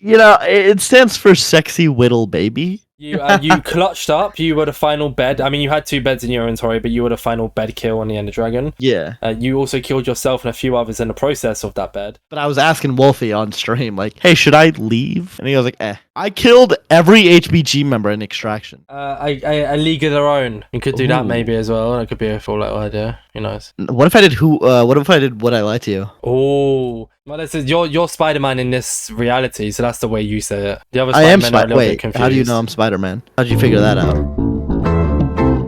It stands for sexy whittle baby. You clutched up. You were the final bed. I mean, you had 2 beds in your inventory, but you were the final bed kill on the Ender Dragon. Yeah. You also killed yourself and a few others in the process of that bed. But I was asking Wolfie on stream, like, hey, should I leave? And he was like, eh. I killed every HBG member in Extraction. A League of Their Own. You could do that maybe as well. That could be a full little idea. Who knows? What if I did what if I did Would I Lie to You? Oh. Well, this is you're Spider-Man in this reality, so that's the way you say it. The other I am Spider-Man are a little bit confused. How do you know I'm Spider-Man? How did you figure that out?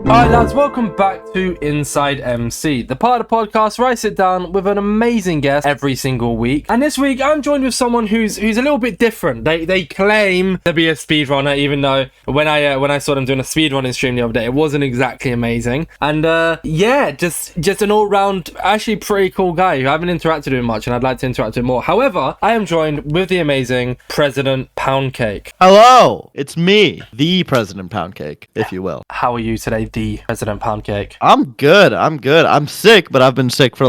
Alright lads, welcome back to InsideMC, the part of the podcast where I sit down with an amazing guest every single week. And this week I'm joined with someone who's a little bit different. They claim to be a speedrunner, even though when I saw them doing a speedrunning stream the other day, it wasn't exactly amazing. And yeah, just an all-round, actually pretty cool guy who I haven't interacted with much, and I'd like to interact with more. However, I am joined with the amazing President Poundcake. Hello, it's me, the President Poundcake, if you will. How are you today, the President Poundcake? I'm good. I'm sick, but I've been sick for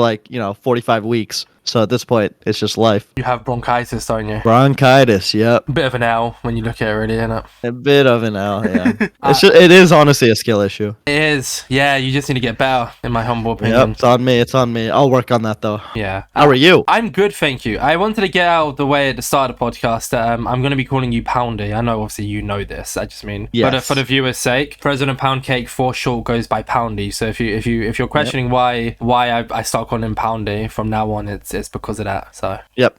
45 weeks. So at this point, it's just life. You have bronchitis, don't you? Bronchitis, yep. Bit of an L when you look at it, really, isn't it? A bit of an L, yeah. It is honestly a skill issue. It is. Yeah, you just need to get better, in my humble opinion. Yep, it's on me. I'll work on that, though. Yeah. How are you? I'm good, thank you. I wanted to get out of the way at the start of the podcast that I'm going to be calling you Poundy. I know, obviously, you know this. I just mean, yes. But for the viewers' sake, President Poundcake for short goes by Poundy. So if you're questioning why I start calling him Poundy from now on, it's because of that. So Yep.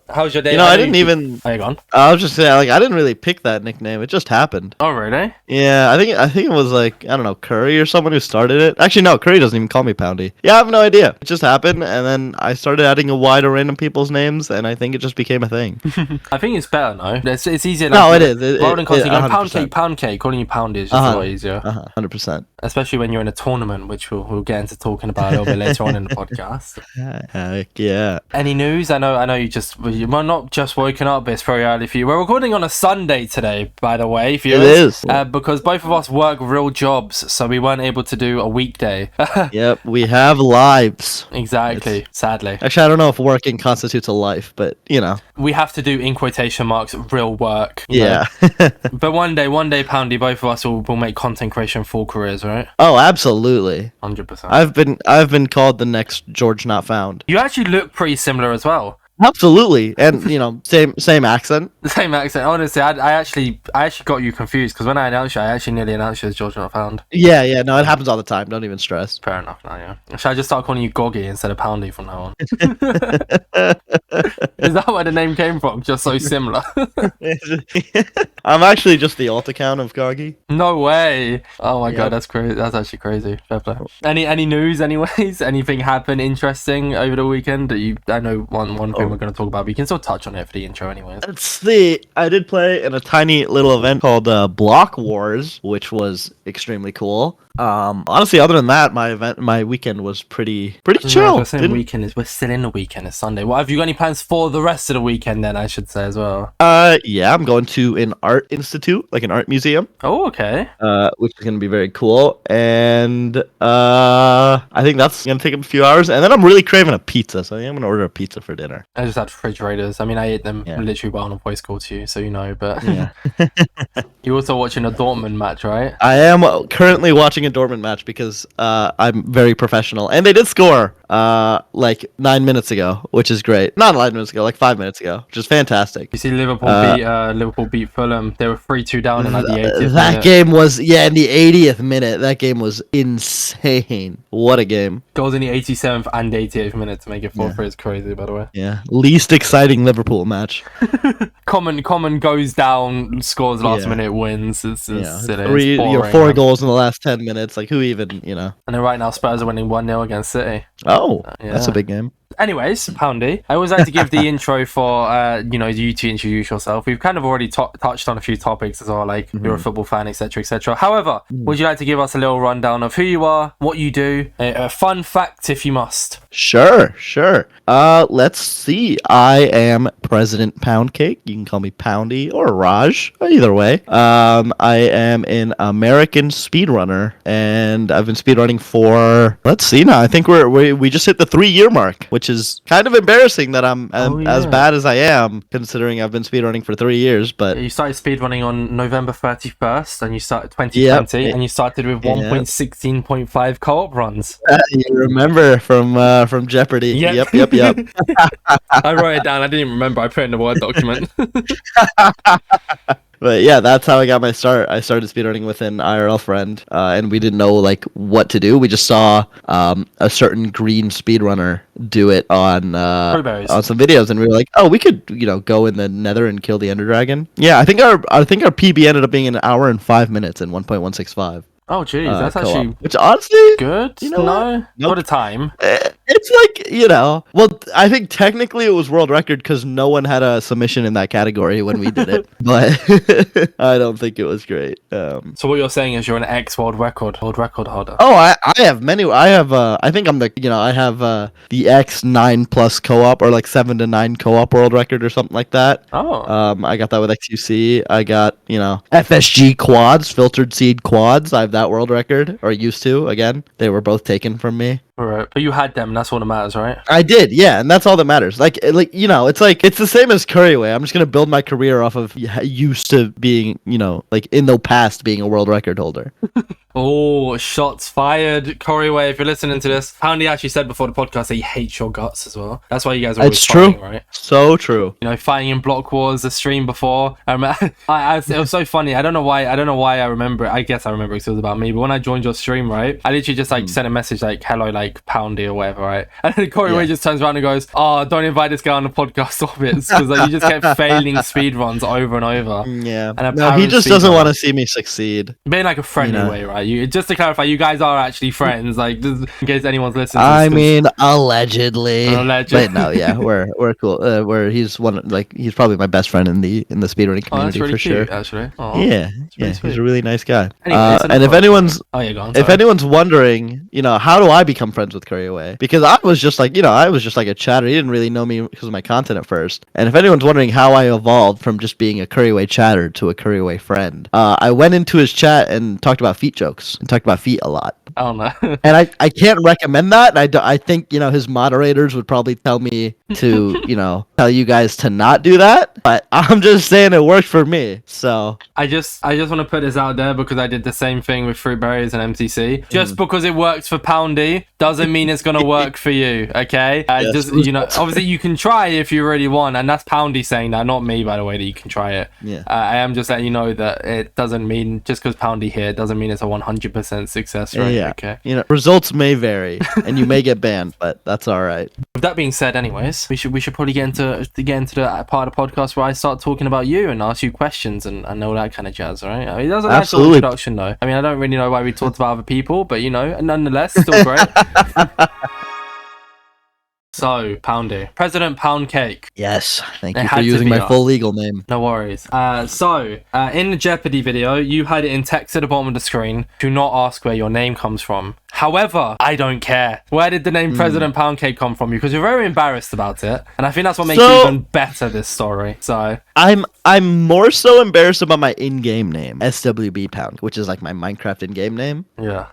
How's your day? I didn't even. Are you gone? I was just saying, I didn't really pick that nickname. It just happened. Oh really? Yeah, I think it was I don't know, Curry or someone who started it. Actually, no, Curry doesn't even call me Poundy. Yeah, I have no idea. It just happened, and then I started adding a wide array of people's names, and I think it just became a thing. I think it's better, no? It's easier. No, it is. Rather than calling you Poundcake, calling you Poundy is just a lot easier. 100%. Especially when you're in a tournament, which we'll get into talking about a little bit later on in the podcast. Heck yeah. Any news? I know you're not just woken up, but it's very early for you. We're recording on a Sunday today, by the way, viewers. It is. Because both of us work real jobs, so we weren't able to do a weekday. Yep, we have lives. Exactly, sadly. Actually, I don't know if working constitutes a life, but, We have to do, in quotation marks, real work. Yeah. But one day, Poundy, both of us will make content creation full careers, right? Oh, absolutely. 100%. I've been called the next George Not Found. You actually look pretty similar as well. Absolutely, and same accent. The same accent. Honestly, I actually got you confused because when I announced you, I actually nearly announced you as George Not Found. Yeah, no, it happens all the time. Don't even stress. Fair enough. Now, yeah. Should I just start calling you Goggy instead of Poundy from now on? Is that where the name came from? Just so similar. I'm actually just the alt account of Goggy. No way. Oh my god, that's crazy. That's actually crazy. Fair play. Any news? Anyways, anything happen interesting over the weekend that I know one thing we're going to talk about, but you can still touch on it for the intro anyways. Let's see. I did play in a tiny little event called Block Wars, which was extremely cool. Honestly, other than that, my weekend was pretty chill. We're still in the weekend. It's Sunday. What have you got any plans for the rest of the weekend then, I should say as well? Yeah, I'm going to an art institute, like an art museum. Oh, okay. Which is going to be very cool. And I think that's going to take a few hours. And then I'm really craving a pizza, so I think I'm going to order a pizza for dinner. I just had refrigerators. I mean, I ate them literally while on a voice call to you, so you know, but yeah. You're also watching a Dortmund match, right? I am currently watching a Dortmund match because I'm very professional. And they did score 9 minutes ago, which is great. Not 9 minutes ago, like 5 minutes ago, which is fantastic. You see Liverpool beat Fulham. They were 3-2 down in the 80th minute. Game was, in the 80th minute. That game was insane. What a game. Goals in the 87th and 88th minute to make it 4-3 is crazy, by the way. Yeah, least exciting Liverpool match. Common goes down, scores last minute, wins. It's silly. It's 4 goals in the last 10 minutes. Like, who even, And then right now Spurs are winning 1-0 against City. Oh, that's a big game. Anyways, Poundy, I always like to give the intro for, you to introduce yourself. We've kind of already touched on a few topics as well, like you're a football fan, etc., etc. However, would you like to give us a little rundown of who you are, what you do, a fun fact if you must? Sure. Let's see. I am President Poundcake. You can call me Poundy or Raj, either way. I am an American speedrunner, and I've been speedrunning for, let's see now, I think we just hit the 3-year mark, which which is kind of embarrassing that I'm as yeah. bad as I am, considering I've been speedrunning for 3 years. But You started speedrunning on November 31st, and you started 2020, and you started with 1.16.5 co-op runs. You remember from Jeopardy? Yep. I wrote it down. I didn't even remember. I put it in the Word document. But yeah, that's how I got my start. I started speedrunning with an IRL friend, and we didn't know like what to do. We just saw a certain green speedrunner do it on some videos, and we were like, oh, we could go in the Nether and kill the Ender Dragon. Yeah, I think our PB ended up being an hour and 5 minutes in 1.165. Oh, geez, that's co-op. actually Which honestly, good. Nope. Not a time. It's like well, I think technically it was world record because no one had a submission in that category when we did it, but I don't think it was great. So what you're saying is you're an ex-world record holder. Oh, I have many. I have I think I'm the I have the X 9+ co-op or like 7 to 9 co-op world record or something like that. Oh. I got that with XUC. I got FSG quads, filtered seed quads. I have that world record, or used to. Again, they were both taken from me. Right, but you had them, and that's all that matters, right? I did, yeah, and that's all that matters. It's the same as Curry way. I'm just gonna build my career off of used to being, like in the past being a world record holder. Oh, shots fired, Corey. If you're listening to this, Poundy actually said before the podcast that he hates your guts as well. That's why you guys are always fighting, right? So true. Fighting in Block Wars, the stream before. It was so funny. I don't know why I remember it. I guess I remember because it was about me. But when I joined your stream, right, I literally just sent a message like, "Hello, like Poundy" or whatever, right? And then Corey just turns around and goes, "Oh, don't invite this guy on the podcast, Orbitz," because you just kept failing speed runs over and over. Yeah. And no, he just doesn't want to see me succeed. Being like a friendly way, right? Just to clarify, you guys are actually friends, like just in case anyone's listening. I mean, allegedly. But no, yeah, we're cool. He's he's probably my best friend in the speedrunning community really for cute, sure. Actually, He's a really nice guy. Anyway, and if anyone's if anyone's wondering, how do I become friends with Curry Away? Because I was just like, I was just like a chatter. He didn't really know me because of my content at first. And if anyone's wondering how I evolved from just being a Curry Away chatter to a Curry Away friend, I went into his chat and talked about feet jokes and talked about feet a lot. I don't know. And I can't recommend that. I think his moderators would probably tell me to tell you guys to not do that. But I'm just saying it worked for me. So I just want to put this out there because I did the same thing with Fruit Berries and MCC. Just because it works for Poundy doesn't mean it's gonna work for you. Okay? Yes. Obviously you can try if you really want, and that's Poundy saying that, not me, by the way, that you can try it. Yeah. I am just letting you know that it doesn't mean just because Poundy here doesn't mean it's a 100% success rate. Yeah. Okay. Results may vary, and you may get banned, but that's all right. With that being said, anyways, we should probably get into the part of the podcast where I start talking about you and ask you questions and all that kind of jazz. All right? I mean, that's a nice little introduction, though. I mean, I don't really know why we talked about other people, but nonetheless, still great. So, Poundy. President Poundcake. Yes, thank you for using my full legal name. No worries. In the Jeopardy video, you had it in text at the bottom of the screen. Do not ask where your name comes from. However, I don't care. Where did the name President Poundcake come from? Because you're very embarrassed about it. And I think that's what makes it even better, this story. So I'm more so embarrassed about my in-game name, SWB Pound, which is like my Minecraft in-game name. Yeah.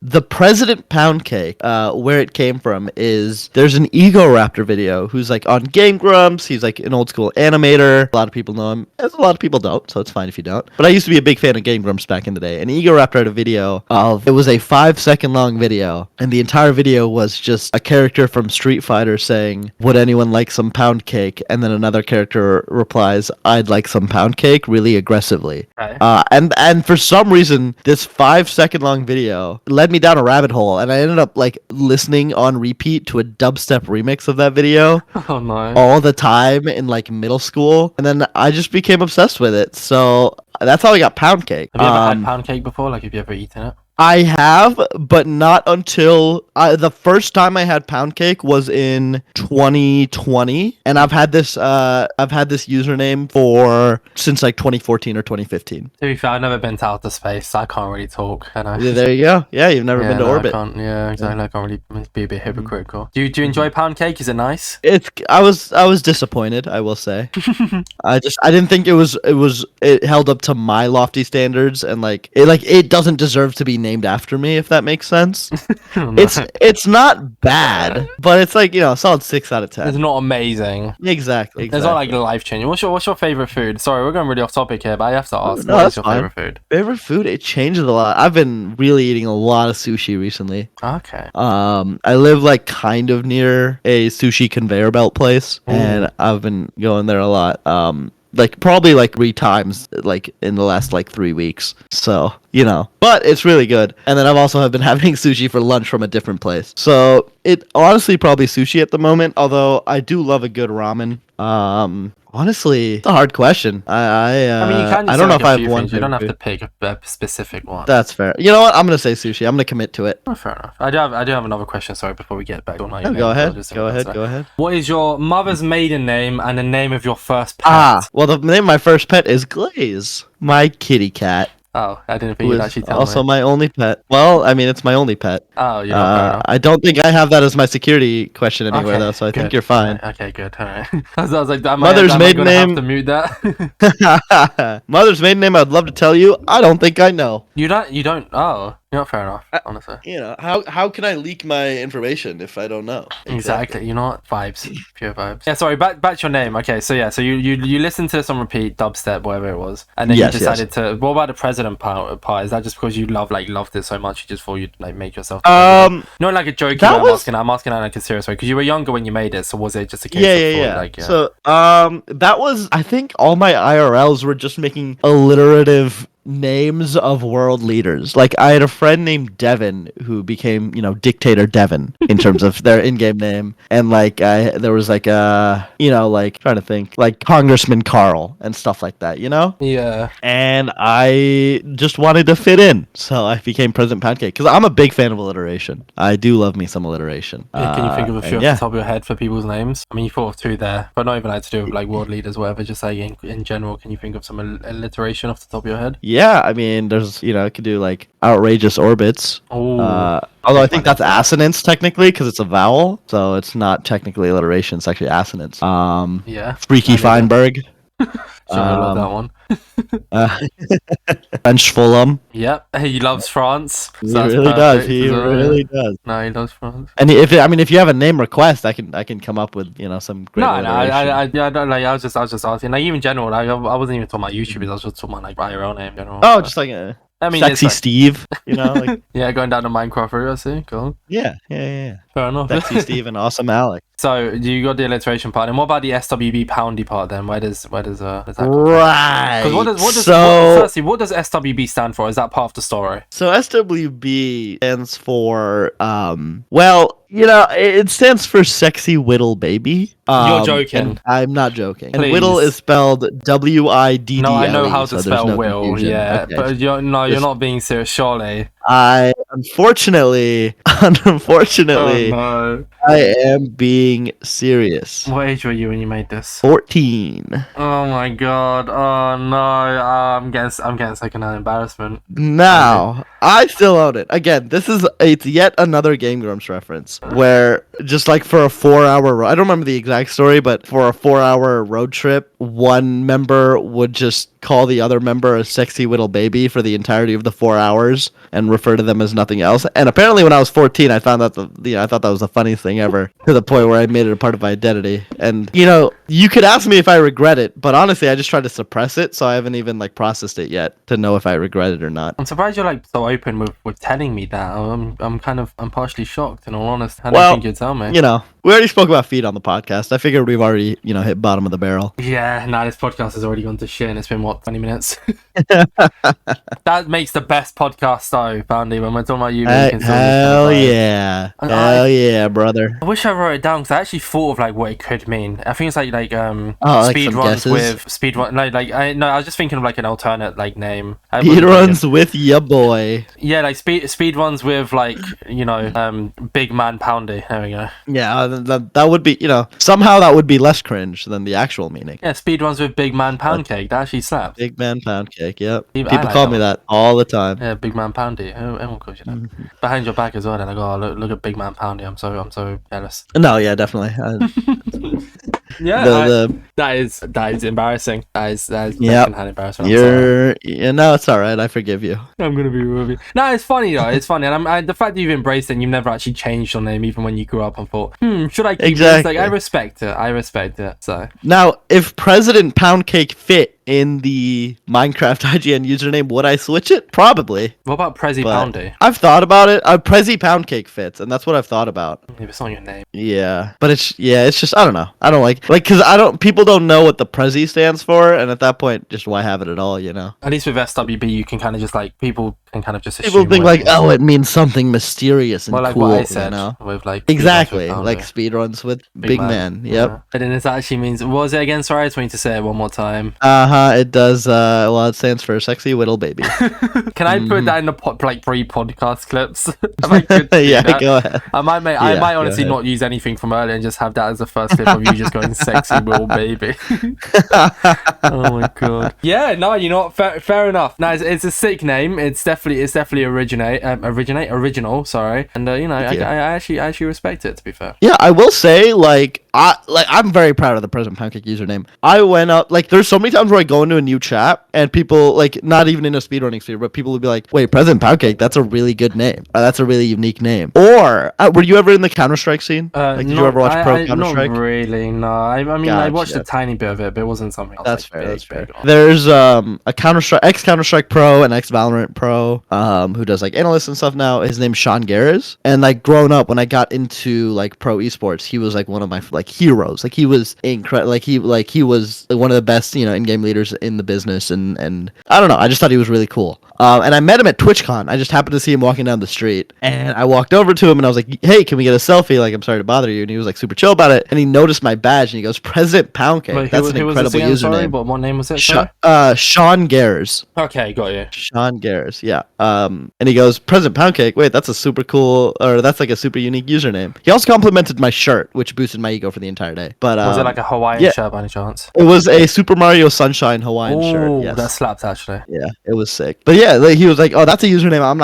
The President Poundcake, where it came from is there's an Ego Raptor video who's like on Game Grumps. He's like an old school animator. A lot of people know him. As a lot of people don't, so it's fine if you don't. But I used to be a big fan of Game Grumps back in the day. And Ego Raptor had a video it was a 5-second long video, and the entire video was just a character from Street Fighter saying, "Would anyone like some pound cake?" And then another character replies, "I'd like some pound cake," really aggressively. Okay. And for some reason, this 5-second long video led me down a rabbit hole, and I ended up like listening on repeat to a dubstep remix of that video Oh no. all the time in like middle school, and then I just became obsessed with it. So that's how I got pound cake. Have you ever had pound cake before? Like, have you ever eaten it? I have, but not until the first time I had pound cake was in 2020, and I've had this username since like 2014 or 2015. To be fair, I've never been to outer space, so I can't really talk, can I? Yeah, there you go. Yeah, you've never been to orbit. Yeah, exactly. I can't really be a bit hypocritical. Do you enjoy pound cake? Is it nice? I was disappointed, I will say. I didn't think it held up to my lofty standards, and it doesn't deserve to be named after me, if that makes sense. Oh, no. It's not bad, but it's like, a solid 6 out of 10. It's not amazing. Exactly. It's not like life changing. What's your favorite food? Sorry, we're going really off topic here, but I have to ask. No, What that's is your fine. favorite food? Favorite food? It changes a lot. I've been really eating a lot of sushi recently. Okay. I live like kind of near a sushi conveyor belt place, and I've been going there a lot. Like probably like 3 times like in the last like 3 weeks. So, but it's really good. And then I've also been having sushi for lunch from a different place. So it honestly probably sushi at the moment, although I do love a good ramen. Honestly, it's a hard question. I mean, you can just I don't know if like I a few have one. things. You don't have to favorite pick a specific one. That's fair. You know what? I'm gonna say sushi. I'm gonna commit to it. Oh, fair enough. I do have another question. Sorry, before we get back on. No, go ahead. Go ahead. What is your mother's maiden name and the name of your first pet? Well, the name of my first pet is Glaze, my kitty cat. Oh, I didn't think you'd actually tell also me. my only pet. Well, I mean, it's my only pet. Oh, you're not fair enough. I don't think I have that as my security question anywhere, though, so I think you're fine. Okay, good. All right. I was like, Mother's maiden name. Have to mute that. Mother's maiden name. I'd love to tell you. I don't think I know. You don't. Oh, you're not fair enough. Honestly. How can I leak my information if I don't know? Exactly. You know what? Vibes. Pure vibes. Yeah. Sorry. Back to your name. Okay. So yeah. So you listened to this on repeat, dubstep, whatever it was, and then you decided to. What about the president part? Is that just because you loved it so much? You just thought you'd like make yourself. Not like a joke. I'm asking that like a serious way because you were younger when you made it. So was it just a case of So that was, I think all my IRLs were just making alliterative names of world leaders. Like I had a friend named Devin who became, Dictator Devin in terms of their in-game name, and like there was like trying to think, like Congressman Carl and stuff like that, Yeah. And I just wanted to fit in, so I became President Poundcake because I'm a big fan of alliteration. I do love me some alliteration. Yeah, can you think of a few off the top of your head for people's names? I mean, you thought of 2 there, but not even had to do with like world leaders, whatever. Just like in general, can you think of some alliteration off the top of your head? Yeah, I mean, there's, I could do like outrageous orbits. Although I think that's assonance technically because it's a vowel, so it's not technically alliteration. It's actually assonance. Yeah. Freaky Feinberg. Sure, I love that one. French Fulham. Yep, he loves France. He really does. He really does. No, he loves France. And if you have a name request, I can come up with some great. I don't like. I was just asking. Like even general. Like I wasn't even talking about YouTubers. I was just talking about like IRL name in general. Oh, just like a. I mean, Sexy Steve, like... Yeah, going down the Minecraft route, I see. Cool. Yeah. Fair enough. Sexy Steve and Awesome Alec. So you got the alliteration part, and what about the SWB Poundy part then? Where does that come right? Because firstly, what does SWB stand for? Is that part of the story? So SWB stands for it stands for Sexy Whittle Baby. You're joking. I'm not joking. Please. And Whittle is spelled WIDDLE. No, I know how to spell Will. Confusion. Yeah, okay. but you're not being serious, surely. I unfortunately, Oh, no. I am being serious. What age were you when you made this? 14. Oh my god. Oh no. I'm getting secondhand embarrassment. Now, I still own it. Again, it's yet another Game Grumps reference where just like for a 4-hour, I don't remember the exact story, but for a 4-hour road trip, one member would just call the other member a sexy little baby for the entirety of the 4 hours and refer to them as nothing else. And apparently when I was 14, I found out I thought that was the funniest thing ever, to the point where I made it a part of my identity. And you could ask me if I regret it, but honestly, I just tried to suppress it, so I haven't even like processed it yet to know if I regret it or not. I'm surprised you're like so open with telling me that. I'm partially shocked, in all honesty. I didn't think you'd tell me. We already spoke about feet on the podcast. I figured we've already, hit bottom of the barrel. Yeah, this podcast has already gone to shit, and it's been 20 minutes. That makes the best podcast though, Poundy, when we're talking about you. Hell yeah, brother. I wish I wrote it down because I actually thought of like what it could mean. I think it's like speed runs with speed run. I was just thinking of like an alternate like name. Speed runs with ya boy. Yeah, like speed runs with like big man Poundy. There we go. Yeah, that would be somehow that would be less cringe than the actual meaning. Yeah, speed runs with big man Poundcake. That actually slaps. Big man Poundcake. Yep. People call me that all the time. Yeah, big man Poundy. Everyone calls you that. Mm-hmm. Behind your back as well. They're like, oh, look at big man Poundy. I'm so jealous. No, yeah, definitely. That is embarrassing. That is Yep. secondhand embarrassment. I'm sorry. No, it's all right. I forgive you. I'm gonna be real with you. No, it's funny though. It's funny, and the fact that you've embraced it, and you've never actually changed your name, even when you grew up, and thought, should I keep this? Like, I respect it. So now, if President Poundcake fit in the Minecraft IGN username, would I switch it? Probably. What about Prezi Poundy? I've thought about it. Prezi Poundcake fits, and that's what I've thought about. If it's not your name. Yeah, but it's just I don't know. I don't like because people don't know what the Prezi stands for, and at that point, just why have it at all? You know. At least with SWB, you can kind of just like people can kind of just assume. People think like, oh, it means something mysterious and like cool. What I said, you know? With like exactly like speedruns with big man. Yep. Yeah. And then this actually means what was it again? Sorry, I just want you to say it one more time. It does. Well, it stands for sexy whittle baby. Can I put that in the pre-podcast clips? Yeah, go ahead. I might honestly not use anything from earlier and just have that as the first clip of you just going sexy whittle baby. Oh my god. Yeah, no, you know what? Fair enough. No, it's a sick name. It's definitely original. Sorry, and I actually respect it. To be fair. Yeah, I will say I'm very proud of the President Poundcake username. I went up there's so many times where I go into a new chat and people not even in a speedrunning sphere, but people would be like, "Wait, President Poundcake, that's a really good name. That's a really unique name." Or were you ever in the Counter-Strike scene? Did you ever watch Pro Counter-Strike? Not really. No. I mean, gotcha. I watched a tiny bit of it, but it wasn't something. That's fair. That's fair. There's a Counter-Strike Pro and Valorant Pro who does analysts and stuff now. His name's Sean Garris, and growing up when I got into pro esports, he was one of my heroes. He was incredible. He was one of the best in-game leaders in the business, and I don't know. I just thought he was really cool. And I met him at TwitchCon. I just happened to see him walking down the street, and I walked over to him and I was like, "Hey, can we get a selfie? I'm sorry to bother you." And he was super chill about it. And he noticed my badge and he goes, "President Poundcake." Wait, that's an incredible username. Sorry, what name was it? Sean Garris. Okay, got you. Sean Garris, yeah. And he goes, "President Poundcake. Wait, that's a super cool, or that's a super unique username." He also complimented my shirt, which boosted my ego for the entire day. But was it a Hawaiian shirt by any chance? It was a Super Mario Sunshine Hawaiian shirt. Yes. That slaps actually. Yeah, it was sick. But yeah, he was like, "Oh, that's a username. I'm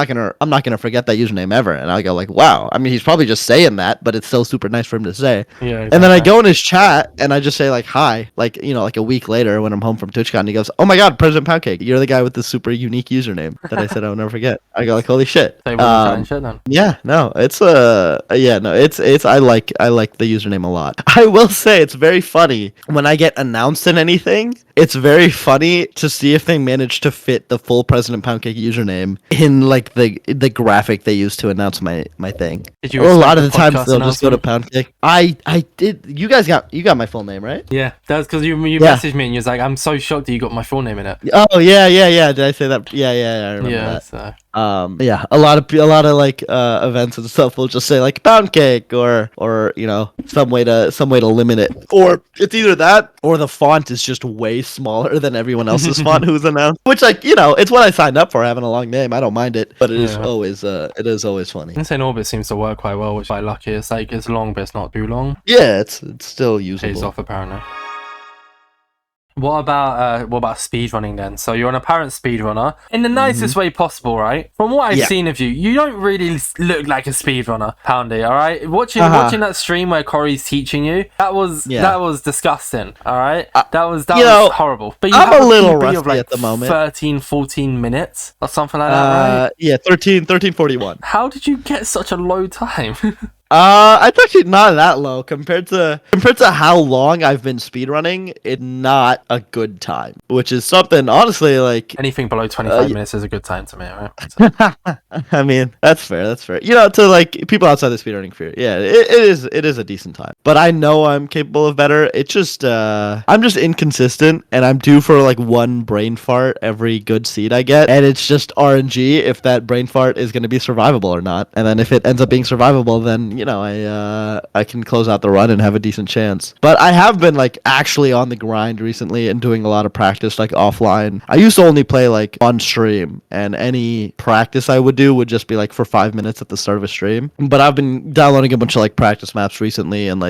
not gonna forget that username ever." And I go "Wow." I mean, he's probably just saying that, but it's still super nice for him to say. Yeah. Exactly. And then I go in his chat and I just say "Hi," a week later when I'm home from TwitchCon. And he goes, "Oh my God, President Poundcake, you're the guy with the super unique username that I said I would never forget." I go "Holy shit." Shit then. Yeah, no, it's I like the username a lot. I will say it's very funny when I get announced in anything. It's very funny to see if they manage to fit the full President Poundcake username in the graphic they use to announce my thing. Did you a lot of the times they'll just go to Poundcake. I did. You guys got my full name, right? Yeah, that's because you messaged me and you was like, "I'm so shocked that you got my full name in it." Oh yeah. Did I say that? Yeah. I remember that. So. Yeah, a lot of events and stuff will just say Poundcake or some way to limit it, or it's either that or the font is just way smaller than everyone else's font who's announced, which it's what I signed up for, having a long name. I don't mind it, but it is always funny. InsaneOrbitzz seems to work quite well, which is quite lucky. It's it's long but it's not too long. Yeah, it's still usable. Pays off apparently. What about speedrunning then? So you're an apparent speedrunner in the nicest way possible, right? From what I've seen of you, you don't really look like a speedrunner, Poundy. All right, watching that stream where Corey's teaching you, that was disgusting. All right, that was horrible. But I'm a little rusty at the moment. 13-14 minutes or something like that, right? Yeah, 13:41. How did you get such a low time? It's actually not that low compared to how long I've been speedrunning. It's not a good time, which is something honestly anything below 25 minutes is a good time to me, right? So. I mean, that's fair. To people outside the speedrunning sphere, yeah, it is a decent time. But I know I'm capable of better. It's just I'm just inconsistent, and I'm due for one brain fart every good seed I get, and it's just RNG if that brain fart is going to be survivable or not. And then if it ends up being survivable, then I can close out the run and have a decent chance. But I have been actually on the grind recently and doing a lot of practice offline. I used to only play on stream, and any practice I would do would just be for 5 minutes at the start of a stream. But I've been downloading a bunch of practice maps recently and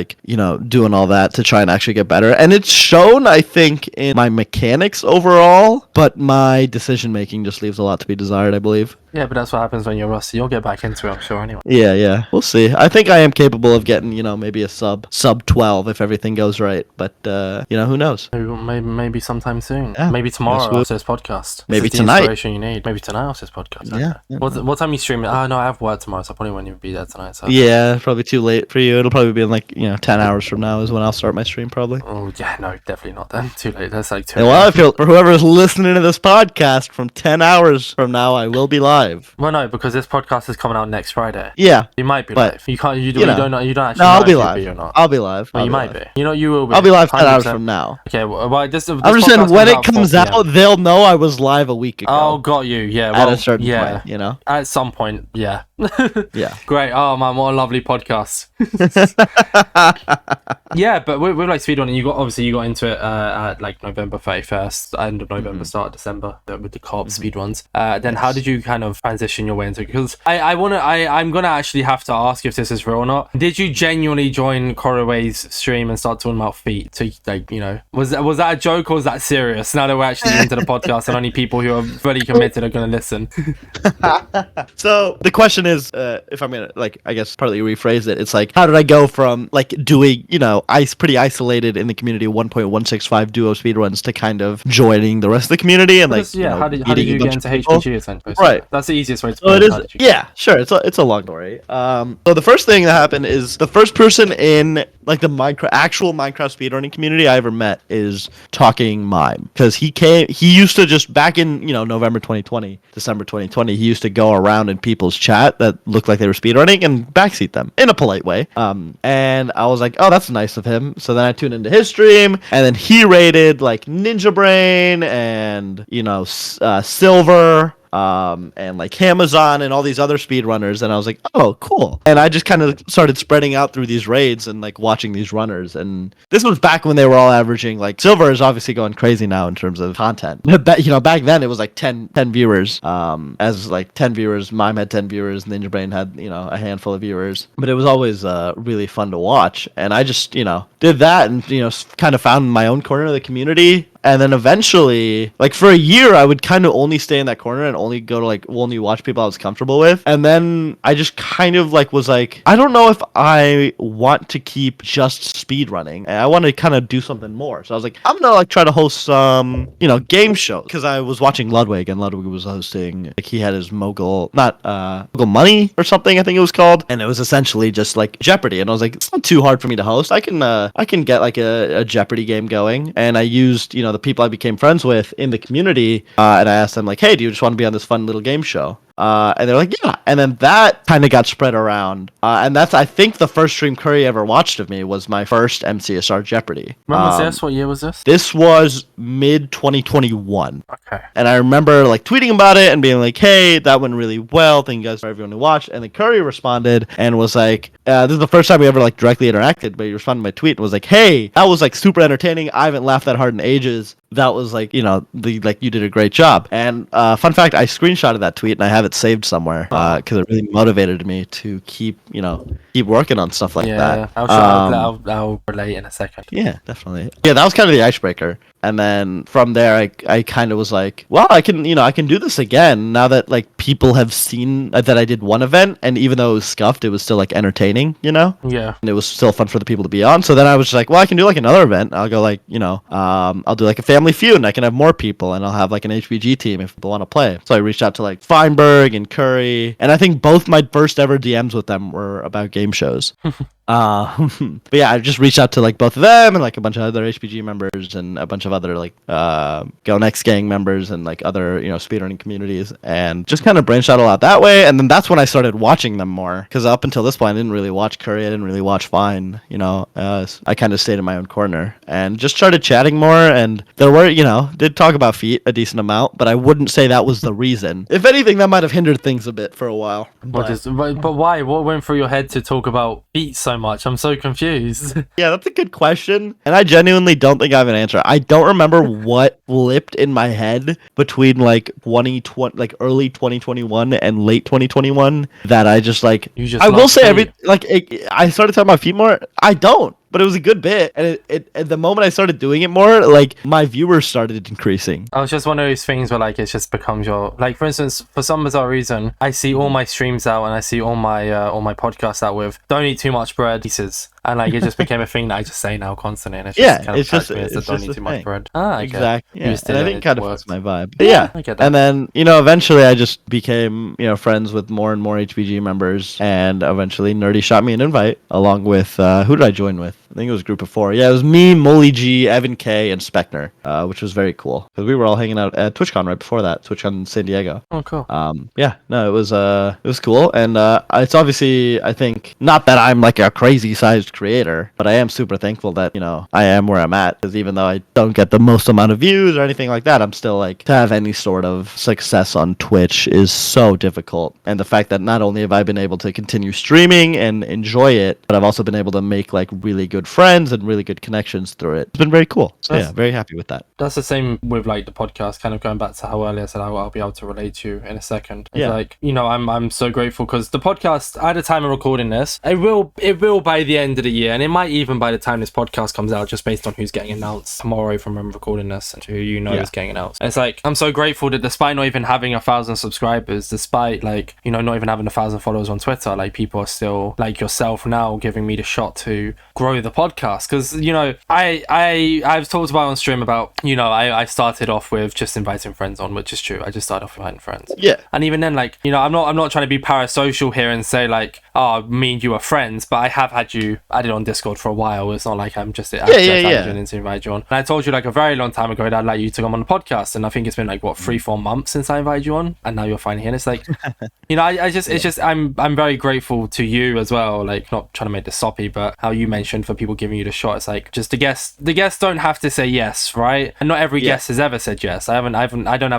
doing all that to try and actually get better. And it's shown, I think, in my mechanics overall, but my decision making just leaves a lot to be desired, I believe. Yeah, but that's what happens when you're rusty. You'll get back into it, I'm sure, anyway. Yeah. We'll see. I think I am capable of getting, maybe a sub 12 if everything goes right. But who knows? Maybe sometime soon. Yeah. Maybe tomorrow after this podcast. Maybe this is tonight. The inspiration you need. Maybe tonight after this podcast. Yeah. What time are you streaming? Oh no, I have work tomorrow, so I probably won't even be there tonight. So. Yeah, probably too late for you. It'll probably be in 10 hours from now is when I'll start my stream probably. Oh yeah, no, definitely not then. Too late. That's like 2 And well, I feel for whoever's listening to this podcast from 10 hours from now, I will be live. Well, no, because this podcast is coming out next Friday. Yeah. You might be but, live. You can't. You don't actually. No, I'll know be if live. You'll be or not. I'll be live. Well, you might be. You will be. I'll be live 10 hours 100%. from now. Okay. Well, this I'm just saying when it comes out, they'll know I was live a week ago. Oh, got you. Yeah. At a certain point, At some point, yeah. Yeah. Great. Oh man, what a lovely podcast. Yeah, but with like Speedrunner, you got into it at like November 31st, end of November, start of December with the co-op speedruns. Then how did you kind of transition your way into it? Because I'm gonna actually have to ask if this is real or not. Did you genuinely join Coroway's stream and start talking about feet? To was that a joke or was that serious? Now that we're actually into the podcast and only people who are really committed are gonna listen. So the question is, if I'm gonna I guess partly rephrase it, it's like, how did I go from doing pretty isolated in the community 1.165 duo speedruns to kind of joining the rest of the community and how did you get into HPG essentially? Right, that's the easiest way to put it. Yeah, sure. It's a long story. So the first thing that happened is the first person in the actual Minecraft speedrunning community I ever met is Talking Mime, because he used to just back in November 2020, December 2020, he used to go around in people's chat that looked like they were speedrunning and backseat them in a polite way. And I was like, oh, that's nice of him. So then I tuned into his stream, and then he rated Ninja Brain and Silver and Amazon and all these other speedrunners, and I was like, oh, cool. And I just kind of started spreading out through these raids and watching these runners. And this was back when they were all averaging Silver is obviously going crazy now in terms of content. Back then it was 10 viewers. As 10 viewers, Mime had 10 viewers, Ninja Brain had a handful of viewers. But it was always really fun to watch. And I just did that and kind of found my own corner of the community. And then eventually, for a year, I would kind of only stay in that corner and only go to only watch people I was comfortable with. And then I just kind of was I don't know if I want to keep just speed running. I want to kind of do something more. So I was like, I'm gonna try to host some game shows, because I was watching Ludwig, and Ludwig was hosting he had his Mogul Money or something, I think it was called, and it was essentially just Jeopardy. And I was like, it's not too hard for me to host. I can get a Jeopardy game going. And I used the people I became friends with in the community, and I asked them hey, do you just want to be on this fun little game show? And they're like, yeah. And then that kind of got spread around. And that's, I think, the first stream Curry ever watched of me was my first MCSR Jeopardy. When was this? What year was this? This was mid 2021. Okay. And I remember tweeting about it and being like, hey, that went really well. Thank you guys for everyone who watched. And then Curry responded and was like, this is the first time we ever directly interacted, but he responded to my tweet and was like, hey, that was super entertaining. I haven't laughed that hard in ages. That was you did a great job. And fun fact, I screenshotted that tweet and I have it saved somewhere because it really motivated me to keep working on stuff like that. Yeah, I'll relate in a second. Yeah, definitely. Yeah, that was kind of the icebreaker. And then from there, I kind of was like, well, I can do this again now that people have seen that I did one event, and even though it was scuffed, it was still entertaining, Yeah. And it was still fun for the people to be on. So then I was just like, well, I can do another event. I'll go I'll do a Family Feud, and I can have more people, and I'll have an HBG team if people want to play. So I reached out to Feinberg and Curry, and I think both my first ever DMs with them were about game shows. But yeah, I just reached out to both of them and a bunch of other HPG members and a bunch of other Go Next Gang members and other speedrunning communities, and just kind of branched out a lot that way. And then that's when I started watching them more, because up until this point I didn't really watch Curry, I didn't really watch Fine. I kind of stayed in my own corner and just started chatting more. And there were did talk about feet a decent amount, but I wouldn't say that was the reason. If anything, that might have hindered things a bit for a while. But why? What went through your head to talk about feet so much? I'm so confused. Yeah, that's a good question, and I genuinely don't think I have an answer. I don't remember what flipped in my head between 2020, early 2021 and late 2021 that I just I will say I started talking about feet more. I don't. but it was a good bit. And it at the moment I started doing it more, like my viewers started increasing. I was just one of those things where like it just becomes your, like, for instance, for some bizarre reason, I see all my streams out and I see all my podcasts out with "Don't eat too much bread" pieces. And like it just became a thing that I just say now constantly, and it's just kind of it's just don't eat too much bread. I get it. Exactly. Yeah. And I think it kind of fits my vibe. But I get that. And then eventually I just became friends with more and more HBG members, and eventually Nerdy shot me an invite along with who did I join with? I think it was a group of 4. Yeah, it was me, Molly G, Evan K, and Specner, which was very cool because we were all hanging out at TwitchCon right before that, TwitchCon in San Diego. Oh, cool. Yeah, no, it was cool, and it's obviously, I think, not that I'm like a crazy sized creator, but I am super thankful that I am where I'm at, because even though I don't get the most amount of views or anything like that, I'm still like, to have any sort of success on Twitch is so difficult, and the fact that not only have I been able to continue streaming and enjoy it, but I've also been able to make like really good friends and really good connections through it. It's been very cool. So yeah, very happy with that. That's the same with like the podcast, kind of going back to how earlier I said I'll be able to relate to you in a second. It's like, I'm so grateful because the podcast, at the time of recording this, it will by the end of the year, and it might even by the time this podcast comes out, just based on who's getting announced tomorrow from when I'm recording this and who is getting announced. And it's like, I'm so grateful that despite not even having 1,000 subscribers, despite like, not even having 1,000 followers on Twitter, like people are still like yourself now giving me the shot to grow the podcast. Because, I've talked about on stream about, I started off with just inviting friends on, which is true. I just started off inviting friends. Yeah. And even then, like, I'm not trying to be parasocial here and say like, oh, me and you are friends, but I have had you added on Discord for a while. It's not like I'm just to invite you on. And I told you like a very long time ago that I'd like you to come on the podcast, and I think it's been like 3-4 months since I invited you on, and now you're finally here. And it's like, I'm very grateful to you as well. Like, not trying to make this soppy, but how you mentioned for people giving you the shot, it's like just the guests don't have to say yes, right? And not every guest has ever said yes. I don't have